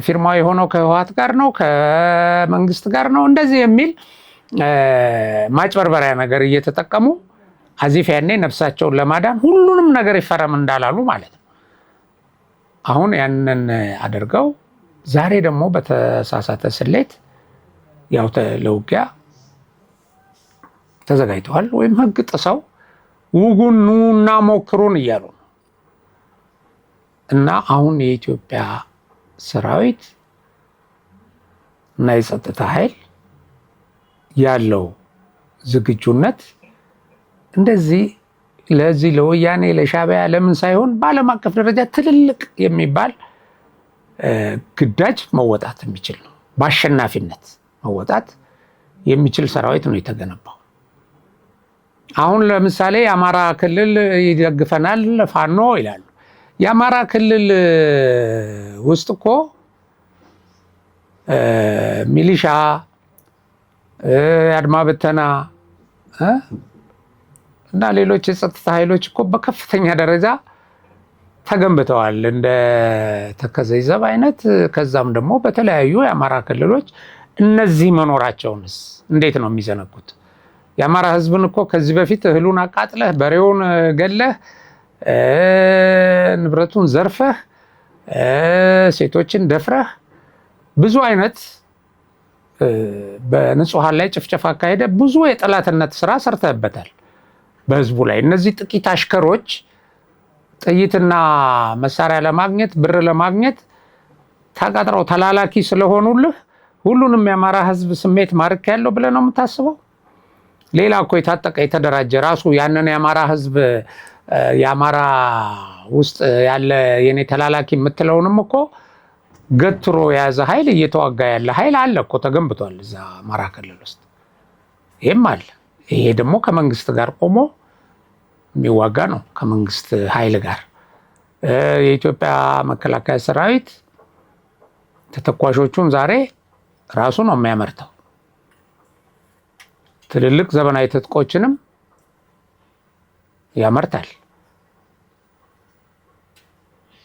ፊርማው የሆነው ከህወሓት ጋር ነው፣ ከመንግስት ጋር ነው፣ እንደዚህ የሚል ማጭበርበሪያ ነገር እየተጠቀሙ አዚፍ ያኔ ነፍሳቸውን ለማዳን ሁሉንም ነገር ይፈረም እንዳላሉ ማለት ነው። አሁን ያንን አድርገው ዛሬ ደግሞ በተሳሳተ ስሌት ያው ለውጊያ ተዘጋጅተዋል። ወይም ህግ ጥሰው ውጉን ኑና ሞክሩን እያሉ ነው። እና አሁን የኢትዮጵያ ሰራዊት እና የጸጥታ ኃይል ያለው ዝግጁነት እንደዚህ ለዚህ ለወያኔ ለሻዕቢያ ለምን ሳይሆን በዓለም አቀፍ ደረጃ ትልልቅ የሚባል ግዳጅ መወጣት የሚችል ነው። በአሸናፊነት መወጣት የሚችል ሰራዊት ነው የተገነባው። አሁን ለምሳሌ የአማራ ክልል ይደግፈናል ፋኖ ይላሉ። የአማራ ክልል ውስጥ እኮ ሚሊሻ፣ አድማ ብተና እና ሌሎች የጸጥታ ኃይሎች እኮ በከፍተኛ ደረጃ ተገንብተዋል። እንደ ተከዘ ዘብ አይነት ከዛም ደግሞ በተለያዩ የአማራ ክልሎች እነዚህ መኖራቸውንስ እንዴት ነው የሚዘነጉት? የአማራ ህዝብን እኮ ከዚህ በፊት እህሉን አቃጥለህ፣ በሬውን ገለህ፣ ንብረቱን ዘርፈህ፣ ሴቶችን ደፍረህ ብዙ አይነት በንጹሃን ላይ ጭፍጨፋ አካሄደ። ብዙ የጠላትነት ስራ ሰርተህበታል በህዝቡ ላይ። እነዚህ ጥቂት አሽከሮች ጥይትና መሳሪያ ለማግኘት ብር ለማግኘት ተቀጥረው ተላላኪ ስለሆኑልህ ሁሉንም የአማራ ህዝብ ስሜት ማርክ ያለው ብለህ ነው የምታስበው? ሌላ እኮ የታጠቀ የተደራጀ ራሱ ያንን የአማራ ህዝብ የአማራ ውስጥ ያለ የኔ ተላላኪ የምትለውንም እኮ ገትሮ የያዘ ኃይል እየተዋጋ ያለ ኃይል አለ እኮ ተገንብቷል እዛ አማራ ክልል ውስጥ። ይህም አለ። ይሄ ደግሞ ከመንግስት ጋር ቆሞ የሚዋጋ ነው፣ ከመንግስት ኃይል ጋር። የኢትዮጵያ መከላከያ ሰራዊት ተተኳሾቹን ዛሬ ራሱ ነው የሚያመርተው። ትልልቅ ዘመናዊ ትጥቆችንም ያመርታል።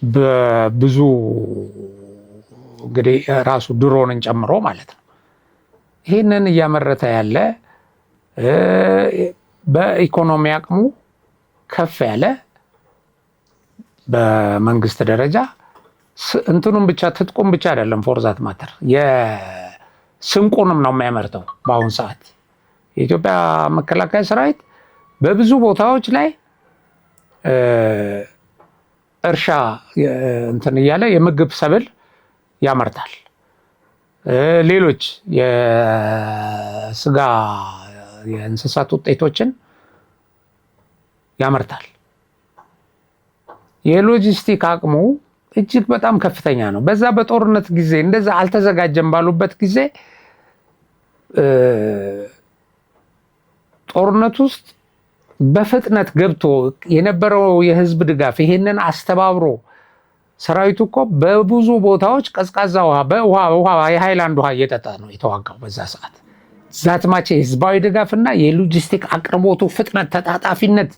በብዙ እንግዲህ ራሱ ድሮንን ጨምሮ ማለት ነው። ይህንን እያመረተ ያለ በኢኮኖሚ አቅሙ ከፍ ያለ በመንግስት ደረጃ እንትኑን ብቻ ትጥቁም ብቻ አይደለም ፎርዛት ማተር የስንቁንም ነው የሚያመርተው። በአሁኑ ሰዓት የኢትዮጵያ መከላከያ ሰራዊት በብዙ ቦታዎች ላይ እርሻ እንትን እያለ የምግብ ሰብል ያመርታል። ሌሎች የስጋ የእንስሳት ውጤቶችን ያመርታል። የሎጂስቲክ አቅሙ እጅግ በጣም ከፍተኛ ነው። በዛ በጦርነት ጊዜ እንደዛ አልተዘጋጀም ባሉበት ጊዜ ጦርነት ውስጥ በፍጥነት ገብቶ የነበረው የህዝብ ድጋፍ ይሄንን አስተባብሮ ሰራዊቱ እኮ በብዙ ቦታዎች ቀዝቃዛ ውሃ የሃይላንድ ውሃ እየጠጣ ነው የተዋጋው። በዛ ሰዓት ዛትማቼ የህዝባዊ ድጋፍና የሎጂስቲክ አቅርቦቱ ፍጥነት፣ ተጣጣፊነት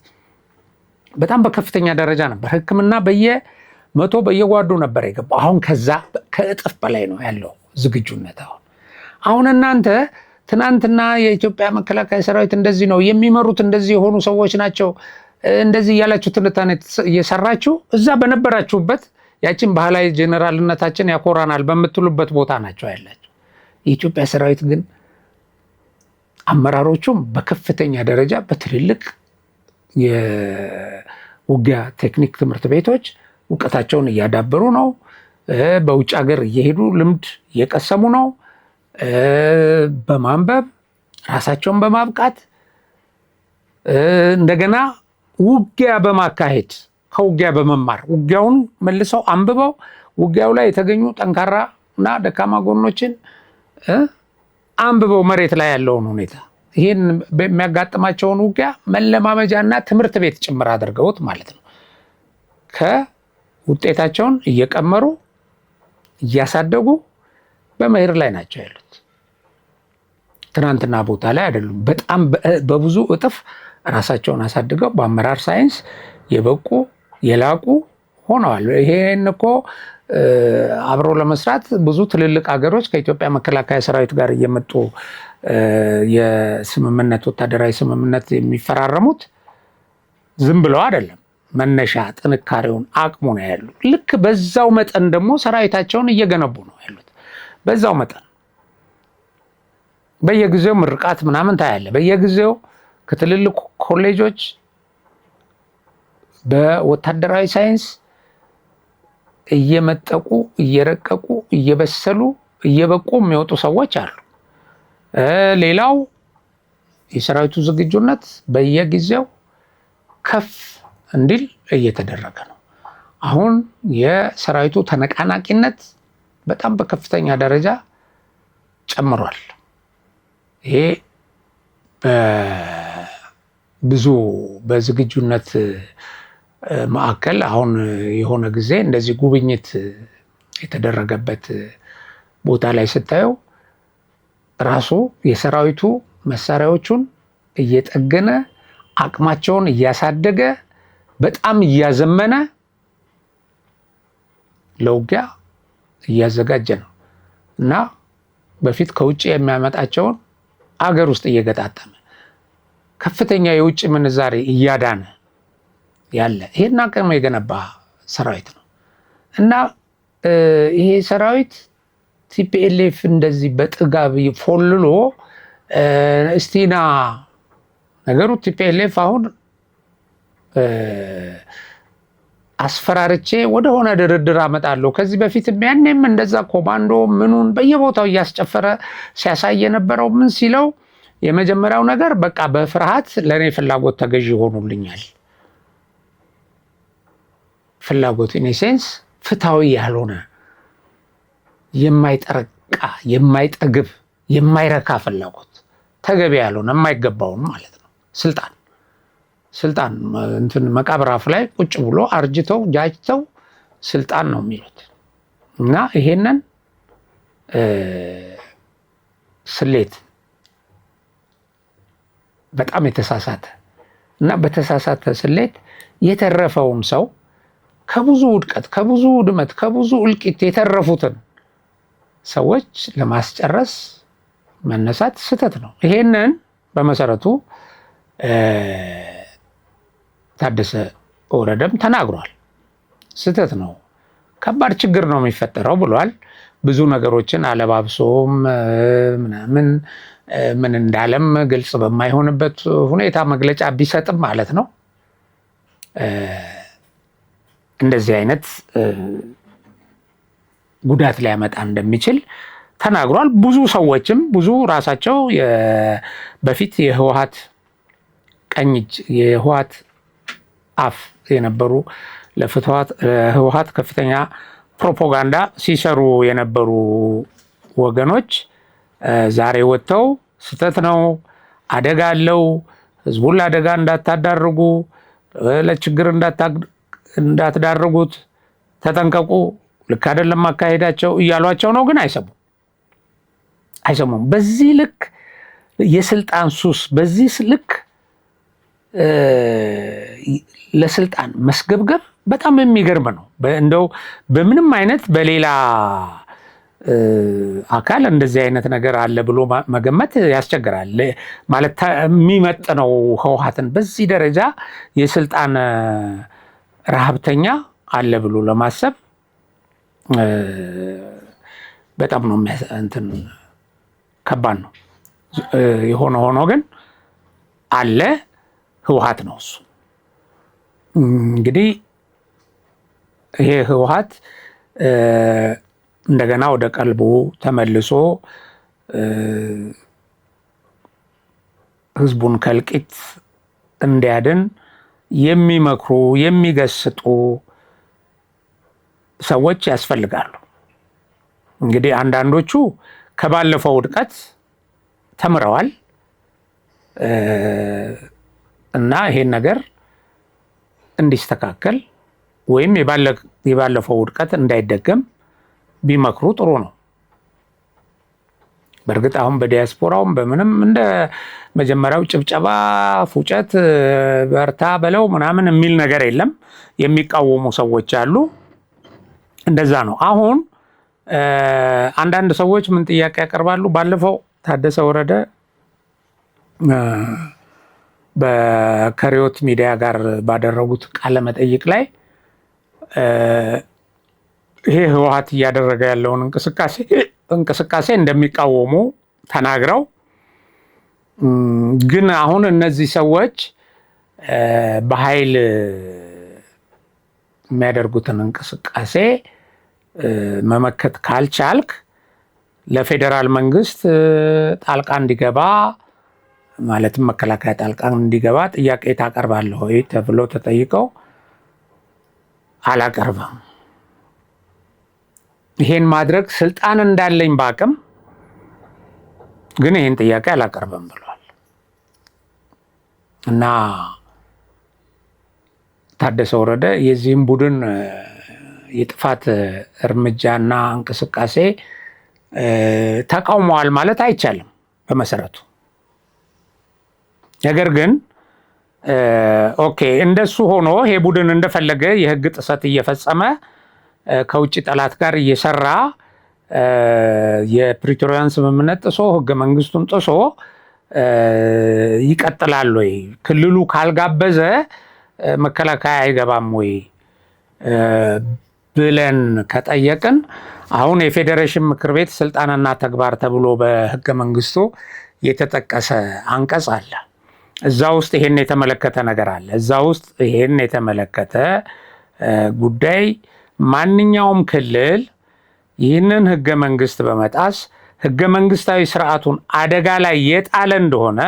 በጣም በከፍተኛ ደረጃ ነበር። ሕክምና በየመቶ በየጓዱ ነበር የገባው። አሁን ከዛ ከእጥፍ በላይ ነው ያለው ዝግጁነት። አሁን እናንተ ትናንትና የኢትዮጵያ መከላከያ ሰራዊት እንደዚህ ነው የሚመሩት፣ እንደዚህ የሆኑ ሰዎች ናቸው፣ እንደዚህ እያላችሁ ትንታኔ እየሰራችሁ እዛ በነበራችሁበት ያችን ባህላዊ ጄኔራልነታችን ያኮራናል በምትሉበት ቦታ ናቸው ያላቸው። የኢትዮጵያ ሰራዊት ግን አመራሮቹም በከፍተኛ ደረጃ በትልልቅ የውጊያ ቴክኒክ ትምህርት ቤቶች እውቀታቸውን እያዳበሩ ነው። በውጭ ሀገር እየሄዱ ልምድ እየቀሰሙ ነው። በማንበብ ራሳቸውን በማብቃት እንደገና ውጊያ በማካሄድ ከውጊያ በመማር ውጊያውን መልሰው አንብበው ውጊያው ላይ የተገኙ ጠንካራ እና ደካማ ጎኖችን አንብበው መሬት ላይ ያለውን ሁኔታ ይህን የሚያጋጥማቸውን ውጊያ መለማመጃና ትምህርት ቤት ጭምር አድርገውት ማለት ነው። ከውጤታቸውን እየቀመሩ እያሳደጉ በመሄድ ላይ ናቸው ያሉት። ትናንትና ቦታ ላይ አይደሉም። በጣም በብዙ እጥፍ ራሳቸውን አሳድገው በአመራር ሳይንስ የበቁ የላቁ ሆነዋል። ይሄን እኮ አብሮ ለመስራት ብዙ ትልልቅ ሀገሮች ከኢትዮጵያ መከላከያ ሰራዊት ጋር እየመጡ የስምምነት ወታደራዊ ስምምነት የሚፈራረሙት ዝም ብለው አይደለም። መነሻ ጥንካሬውን አቅሙ ነው ያሉት። ልክ በዛው መጠን ደግሞ ሰራዊታቸውን እየገነቡ ነው ያሉት። በዛው መጠን በየጊዜው ምርቃት ምናምን ታያለ። በየጊዜው ከትልልቅ ኮሌጆች በወታደራዊ ሳይንስ እየመጠቁ እየረቀቁ እየበሰሉ እየበቁ የሚወጡ ሰዎች አሉ። ሌላው የሰራዊቱ ዝግጁነት በየጊዜው ከፍ እንዲል እየተደረገ ነው። አሁን የሰራዊቱ ተነቃናቂነት በጣም በከፍተኛ ደረጃ ጨምሯል። ይሄ ብዙ በዝግጁነት ማዕከል አሁን የሆነ ጊዜ እንደዚህ ጉብኝት የተደረገበት ቦታ ላይ ስታየው ራሱ የሰራዊቱ መሳሪያዎቹን እየጠገነ አቅማቸውን እያሳደገ በጣም እያዘመነ ለውጊያ እያዘጋጀ ነው እና በፊት ከውጭ የሚያመጣቸውን አገር ውስጥ እየገጣጠመ ከፍተኛ የውጭ ምንዛሬ እያዳነ ያለ ይሄን አቅም የገነባ ሰራዊት ነው እና ይሄ ሰራዊት ቲፒኤልኤፍ እንደዚህ በጥጋብ ፎልሎ እስቲና ነገሩ ቲፒኤልኤፍ አሁን አስፈራርቼ ወደሆነ ድርድር አመጣለሁ። ከዚህ በፊት ያኔም እንደዛ ኮማንዶ ምኑን በየቦታው እያስጨፈረ ሲያሳይ የነበረው ምን ሲለው የመጀመሪያው ነገር በቃ በፍርሃት ለእኔ ፍላጎት ተገዥ ሆኑልኛል። ፍላጎት ኢኔሴንስ ፍትሃዊ ያልሆነ የማይጠረቃ የማይጠግብ የማይረካ ፍላጎት ተገቢ ያልሆነ የማይገባውን ማለት ነው። ስልጣን እንትን መቃብራፍ ላይ ቁጭ ብሎ አርጅተው ጃጅተው ስልጣን ነው የሚሉት እና ይሄንን ስሌት በጣም የተሳሳተ እና በተሳሳተ ስሌት የተረፈውን ሰው ከብዙ ውድቀት፣ ከብዙ ውድመት፣ ከብዙ እልቂት የተረፉትን ሰዎች ለማስጨረስ መነሳት ስህተት ነው። ይሄንን በመሰረቱ ታደሰ ወረደም ተናግሯል። ስህተት ነው፣ ከባድ ችግር ነው የሚፈጠረው ብሏል። ብዙ ነገሮችን አለባብሶም ምናምን ምን እንዳለም ግልጽ በማይሆንበት ሁኔታ መግለጫ ቢሰጥም ማለት ነው እንደዚህ አይነት ጉዳት ሊያመጣ እንደሚችል ተናግሯል። ብዙ ሰዎችም ብዙ ራሳቸው በፊት የህወሓት ቀኝ እጅ የህወሓት አፍ የነበሩ ለህወሓት ከፍተኛ ፕሮፓጋንዳ ሲሰሩ የነበሩ ወገኖች ዛሬ ወጥተው ስህተት ነው፣ አደጋ አለው፣ ህዝቡን ለአደጋ እንዳታዳርጉ፣ ለችግር እንዳትዳርጉት ተጠንቀቁ፣ ልክ አይደለም አካሄዳቸው እያሏቸው ነው። ግን አይሰሙም። በዚህ ልክ የስልጣን ሱስ፣ በዚህ ልክ ለስልጣን መስገብገብ በጣም የሚገርም ነው። እንደው በምንም አይነት በሌላ አካል እንደዚህ አይነት ነገር አለ ብሎ መገመት ያስቸግራል። ማለት የሚመጥነው ህወሓትን በዚህ ደረጃ የስልጣን ረሃብተኛ አለ ብሎ ለማሰብ በጣም ነው ከባድ ነው። የሆነ ሆኖ ግን አለ፣ ህወሓት ነው እሱ። እንግዲህ ይሄ ህወሓት እንደገና ወደ ቀልቡ ተመልሶ ህዝቡን ከእልቂት እንዲያድን የሚመክሩ የሚገስጡ ሰዎች ያስፈልጋሉ። እንግዲህ አንዳንዶቹ ከባለፈው ውድቀት ተምረዋል እና ይሄን ነገር እንዲስተካከል ወይም የባለፈው ውድቀት እንዳይደገም ቢመክሩ ጥሩ ነው። በእርግጥ አሁን በዲያስፖራውም በምንም እንደ መጀመሪያው ጭብጨባ፣ ፉጨት፣ በርታ በለው ምናምን የሚል ነገር የለም። የሚቃወሙ ሰዎች አሉ። እንደዛ ነው። አሁን አንዳንድ ሰዎች ምን ጥያቄ ያቀርባሉ? ባለፈው ታደሰ ወረደ በከሪዮት ሚዲያ ጋር ባደረጉት ቃለ መጠይቅ ላይ ይሄ ህወሓት እያደረገ ያለውን እንቅስቃሴ እንደሚቃወሙ ተናግረው ግን አሁን እነዚህ ሰዎች በኃይል የሚያደርጉትን እንቅስቃሴ መመከት ካልቻልክ ለፌዴራል መንግስት ጣልቃ እንዲገባ ማለትም መከላከያ ጣልቃ እንዲገባ ጥያቄ ታቀርባለህ ወይ ተብሎ ተጠይቀው አላቀርብም፣ ይሄን ማድረግ ስልጣን እንዳለኝ ባቅም ግን ይሄን ጥያቄ አላቀርብም ብሏል። እና ታደሰ ወረደ የዚህም ቡድን የጥፋት እርምጃና እንቅስቃሴ ተቃውመዋል ማለት አይቻልም በመሰረቱ። ነገር ግን ኦኬ እንደሱ ሆኖ ይሄ ቡድን እንደፈለገ የህግ ጥሰት እየፈጸመ ከውጭ ጠላት ጋር እየሰራ የፕሪቶሪያን ስምምነት ጥሶ ህገ መንግስቱን ጥሶ ይቀጥላል ወይ? ክልሉ ካልጋበዘ መከላከያ አይገባም ወይ ብለን ከጠየቅን አሁን የፌዴሬሽን ምክር ቤት ስልጣንና ተግባር ተብሎ በህገ መንግስቱ የተጠቀሰ አንቀጽ አለ። እዛ ውስጥ ይሄን የተመለከተ ነገር አለ። እዛ ውስጥ ይሄን የተመለከተ ጉዳይ ማንኛውም ክልል ይህንን ህገ መንግስት በመጣስ ህገ መንግስታዊ ስርዓቱን አደጋ ላይ የጣለ እንደሆነ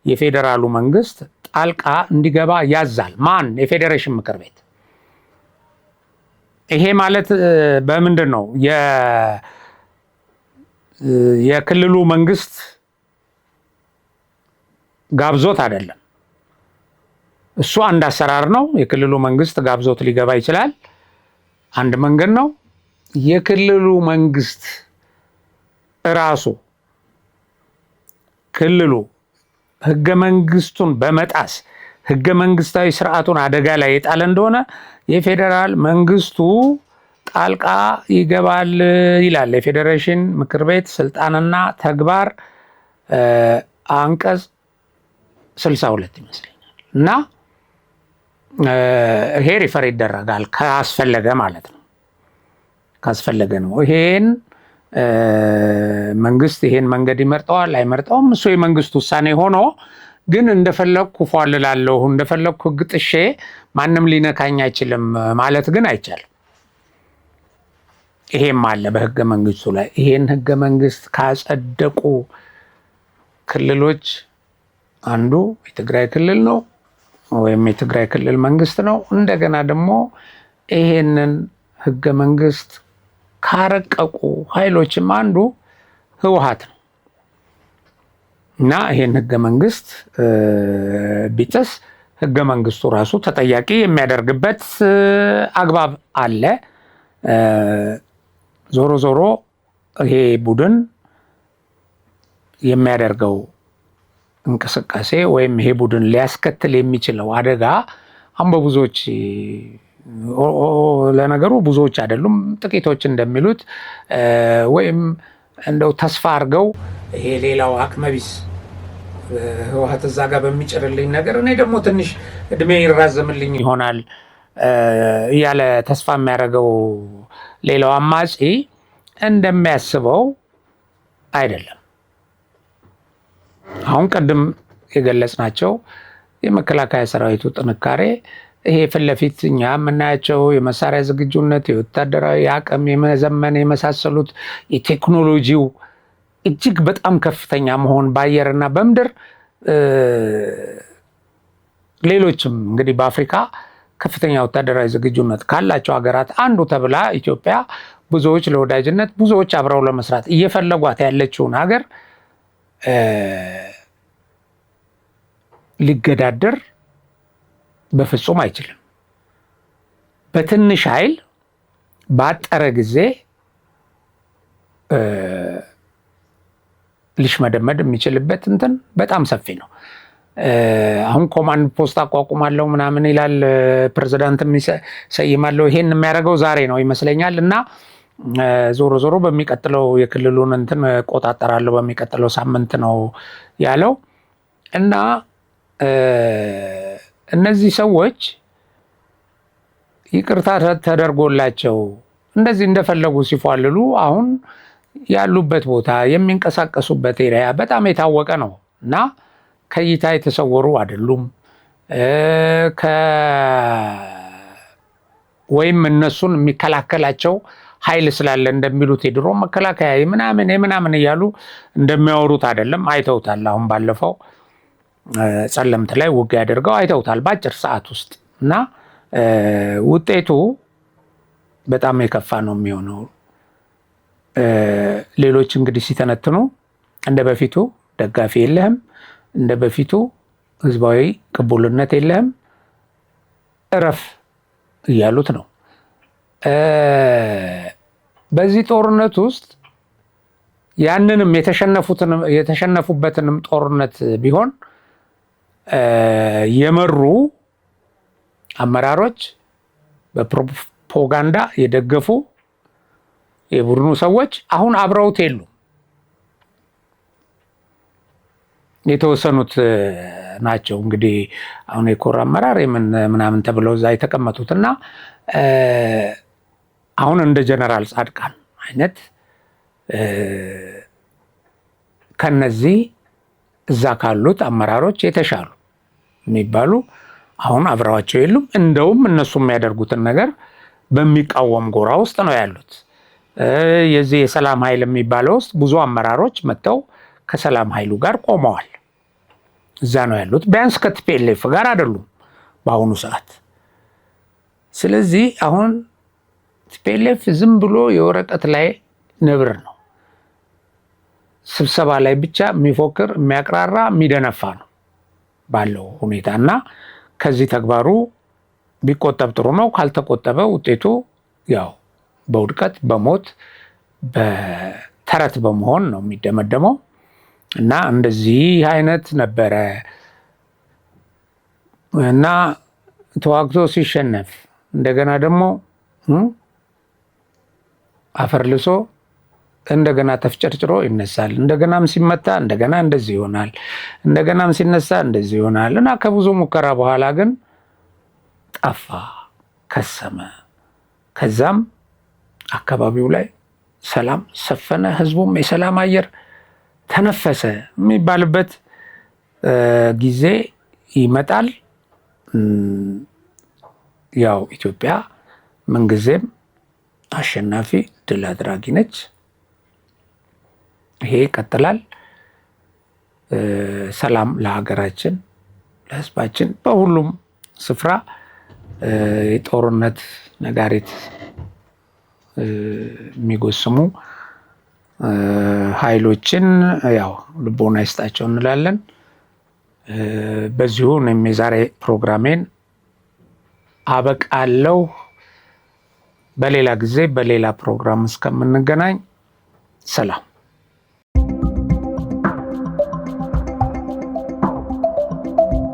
የፌዴራሉ መንግስት ጣልቃ እንዲገባ ያዛል። ማን? የፌዴሬሽን ምክር ቤት። ይሄ ማለት በምንድን ነው? የክልሉ መንግስት ጋብዞት አይደለም። እሱ አንድ አሰራር ነው። የክልሉ መንግስት ጋብዞት ሊገባ ይችላል። አንድ መንገድ ነው። የክልሉ መንግስት ራሱ ክልሉ ህገ መንግስቱን በመጣስ ህገ መንግስታዊ ስርዓቱን አደጋ ላይ የጣለ እንደሆነ የፌዴራል መንግስቱ ጣልቃ ይገባል ይላል የፌዴሬሽን ምክር ቤት ስልጣንና ተግባር አንቀጽ 62 ይመስለኛል። እና ይሄ ሪፈር ይደረጋል ካስፈለገ ማለት ነው። ካስፈለገ ነው። ይሄን መንግስት ይሄን መንገድ ይመርጠዋል አይመርጠውም፣ እሱ የመንግስት ውሳኔ ሆኖ ግን እንደፈለኩ ፏልላለሁ እንደፈለኩ ህግ ጥሼ ማንም ሊነካኝ አይችልም ማለት ግን አይቻልም። ይሄም አለ በህገ መንግስቱ ላይ። ይሄን ህገ መንግስት ካጸደቁ ክልሎች አንዱ የትግራይ ክልል ነው ወይም የትግራይ ክልል መንግስት ነው። እንደገና ደግሞ ይሄንን ህገ መንግስት ካረቀቁ ኃይሎችም አንዱ ህወሓት ነው እና ይሄን ህገ መንግስት ቢጥስ ህገ መንግስቱ ራሱ ተጠያቂ የሚያደርግበት አግባብ አለ። ዞሮ ዞሮ ይሄ ቡድን የሚያደርገው እንቅስቃሴ ወይም ይሄ ቡድን ሊያስከትል የሚችለው አደጋ አሁን በብዙዎች ለነገሩ ብዙዎች አይደሉም ጥቂቶች እንደሚሉት ወይም እንደው ተስፋ አድርገው ይሄ ሌላው አቅመቢስ ህወሓት እዛ ጋር በሚጭርልኝ ነገር እኔ ደግሞ ትንሽ እድሜ ይራዘምልኝ ይሆናል እያለ ተስፋ የሚያደርገው ሌላው አማጺ እንደሚያስበው አይደለም። አሁን ቀደም የገለጽናቸው የመከላከያ ሰራዊቱ ጥንካሬ ይሄ ፊት ለፊት እኛ የምናያቸው የመሳሪያ ዝግጁነት፣ የወታደራዊ አቅም የመዘመን የመሳሰሉት የቴክኖሎጂው እጅግ በጣም ከፍተኛ መሆን በአየርና በምድር ሌሎችም እንግዲህ በአፍሪካ ከፍተኛ ወታደራዊ ዝግጁነት ካላቸው ሀገራት አንዱ ተብላ ኢትዮጵያ ብዙዎች ለወዳጅነት ብዙዎች አብረው ለመስራት እየፈለጓት ያለችውን ሀገር ሊገዳደር በፍጹም አይችልም። በትንሽ ኃይል ባጠረ ጊዜ ሊሽመደመድ የሚችልበት እንትን በጣም ሰፊ ነው። አሁን ኮማንድ ፖስት አቋቁማለሁ ምናምን ይላል፣ ፕሬዝዳንት ሰይማለሁ። ይሄን የሚያደርገው ዛሬ ነው ይመስለኛል። እና ዞሮ ዞሮ በሚቀጥለው የክልሉን እንትን ቆጣጠራለሁ በሚቀጥለው ሳምንት ነው ያለው። እና እነዚህ ሰዎች ይቅርታ ተደርጎላቸው እንደዚህ እንደፈለጉ ሲፏልሉ አሁን ያሉበት ቦታ የሚንቀሳቀሱበት ኤሪያ በጣም የታወቀ ነው እና ከይታ የተሰወሩ አይደሉም። ወይም እነሱን የሚከላከላቸው ኃይል ስላለ እንደሚሉት የድሮ መከላከያ የምናምን እያሉ እንደሚያወሩት አይደለም። አይተውታል። አሁን ባለፈው ጸለምት ላይ ውጊያ አድርገው አይተውታል በአጭር ሰዓት ውስጥ እና ውጤቱ በጣም የከፋ ነው የሚሆነው። ሌሎች እንግዲህ ሲተነትኑ እንደ በፊቱ ደጋፊ የለህም፣ እንደ በፊቱ ህዝባዊ ቅቡልነት የለህም፣ እረፍ እያሉት ነው። በዚህ ጦርነት ውስጥ ያንንም የተሸነፉበትንም ጦርነት ቢሆን የመሩ አመራሮች በፕሮፓጋንዳ የደገፉ የቡድኑ ሰዎች አሁን አብረውት የሉ። የተወሰኑት ናቸው እንግዲህ አሁን የኮር አመራር ምናምን ተብለው እዛ የተቀመጡት እና አሁን እንደ ጀነራል ጻድቃን አይነት ከነዚህ እዛ ካሉት አመራሮች የተሻሉ የሚባሉ አሁን አብረዋቸው የሉም። እንደውም እነሱ የሚያደርጉትን ነገር በሚቃወም ጎራ ውስጥ ነው ያሉት። የዚህ የሰላም ኃይል የሚባለው ውስጥ ብዙ አመራሮች መጥተው ከሰላም ኃይሉ ጋር ቆመዋል። እዛ ነው ያሉት። ቢያንስ ከቲፒኤልኤፍ ጋር አይደሉም በአሁኑ ሰዓት። ስለዚህ አሁን ቲፒኤልኤፍ ዝም ብሎ የወረቀት ላይ ነብር ነው። ስብሰባ ላይ ብቻ የሚፎክር የሚያቅራራ የሚደነፋ ነው ባለው ሁኔታ እና ከዚህ ተግባሩ ቢቆጠብ ጥሩ ነው። ካልተቆጠበ ውጤቱ ያው በውድቀት በሞት በተረት በመሆን ነው የሚደመደመው እና እንደዚህ አይነት ነበረ እና ተዋግቶ ሲሸነፍ እንደገና ደግሞ አፈር ልሶ እንደገና ተፍጨርጭሮ ይነሳል። እንደገናም ሲመታ እንደገና እንደዚህ ይሆናል። እንደገናም ሲነሳ እንደዚህ ይሆናል። እና ከብዙ ሙከራ በኋላ ግን ጠፋ፣ ከሰመ። ከዛም አካባቢው ላይ ሰላም ሰፈነ። ህዝቡም የሰላም አየር ተነፈሰ የሚባልበት ጊዜ ይመጣል። ያው ኢትዮጵያ ምንጊዜም አሸናፊ ድል አድራጊ ነች። ይሄ ይቀጥላል። ሰላም ለሀገራችን፣ ለህዝባችን። በሁሉም ስፍራ የጦርነት ነጋሪት የሚጎስሙ ኃይሎችን ያው ልቦና ይስጣቸው እንላለን። በዚሁ እኔም የዛሬ ፕሮግራሜን አበቃለሁ። በሌላ ጊዜ በሌላ ፕሮግራም እስከምንገናኝ ሰላም።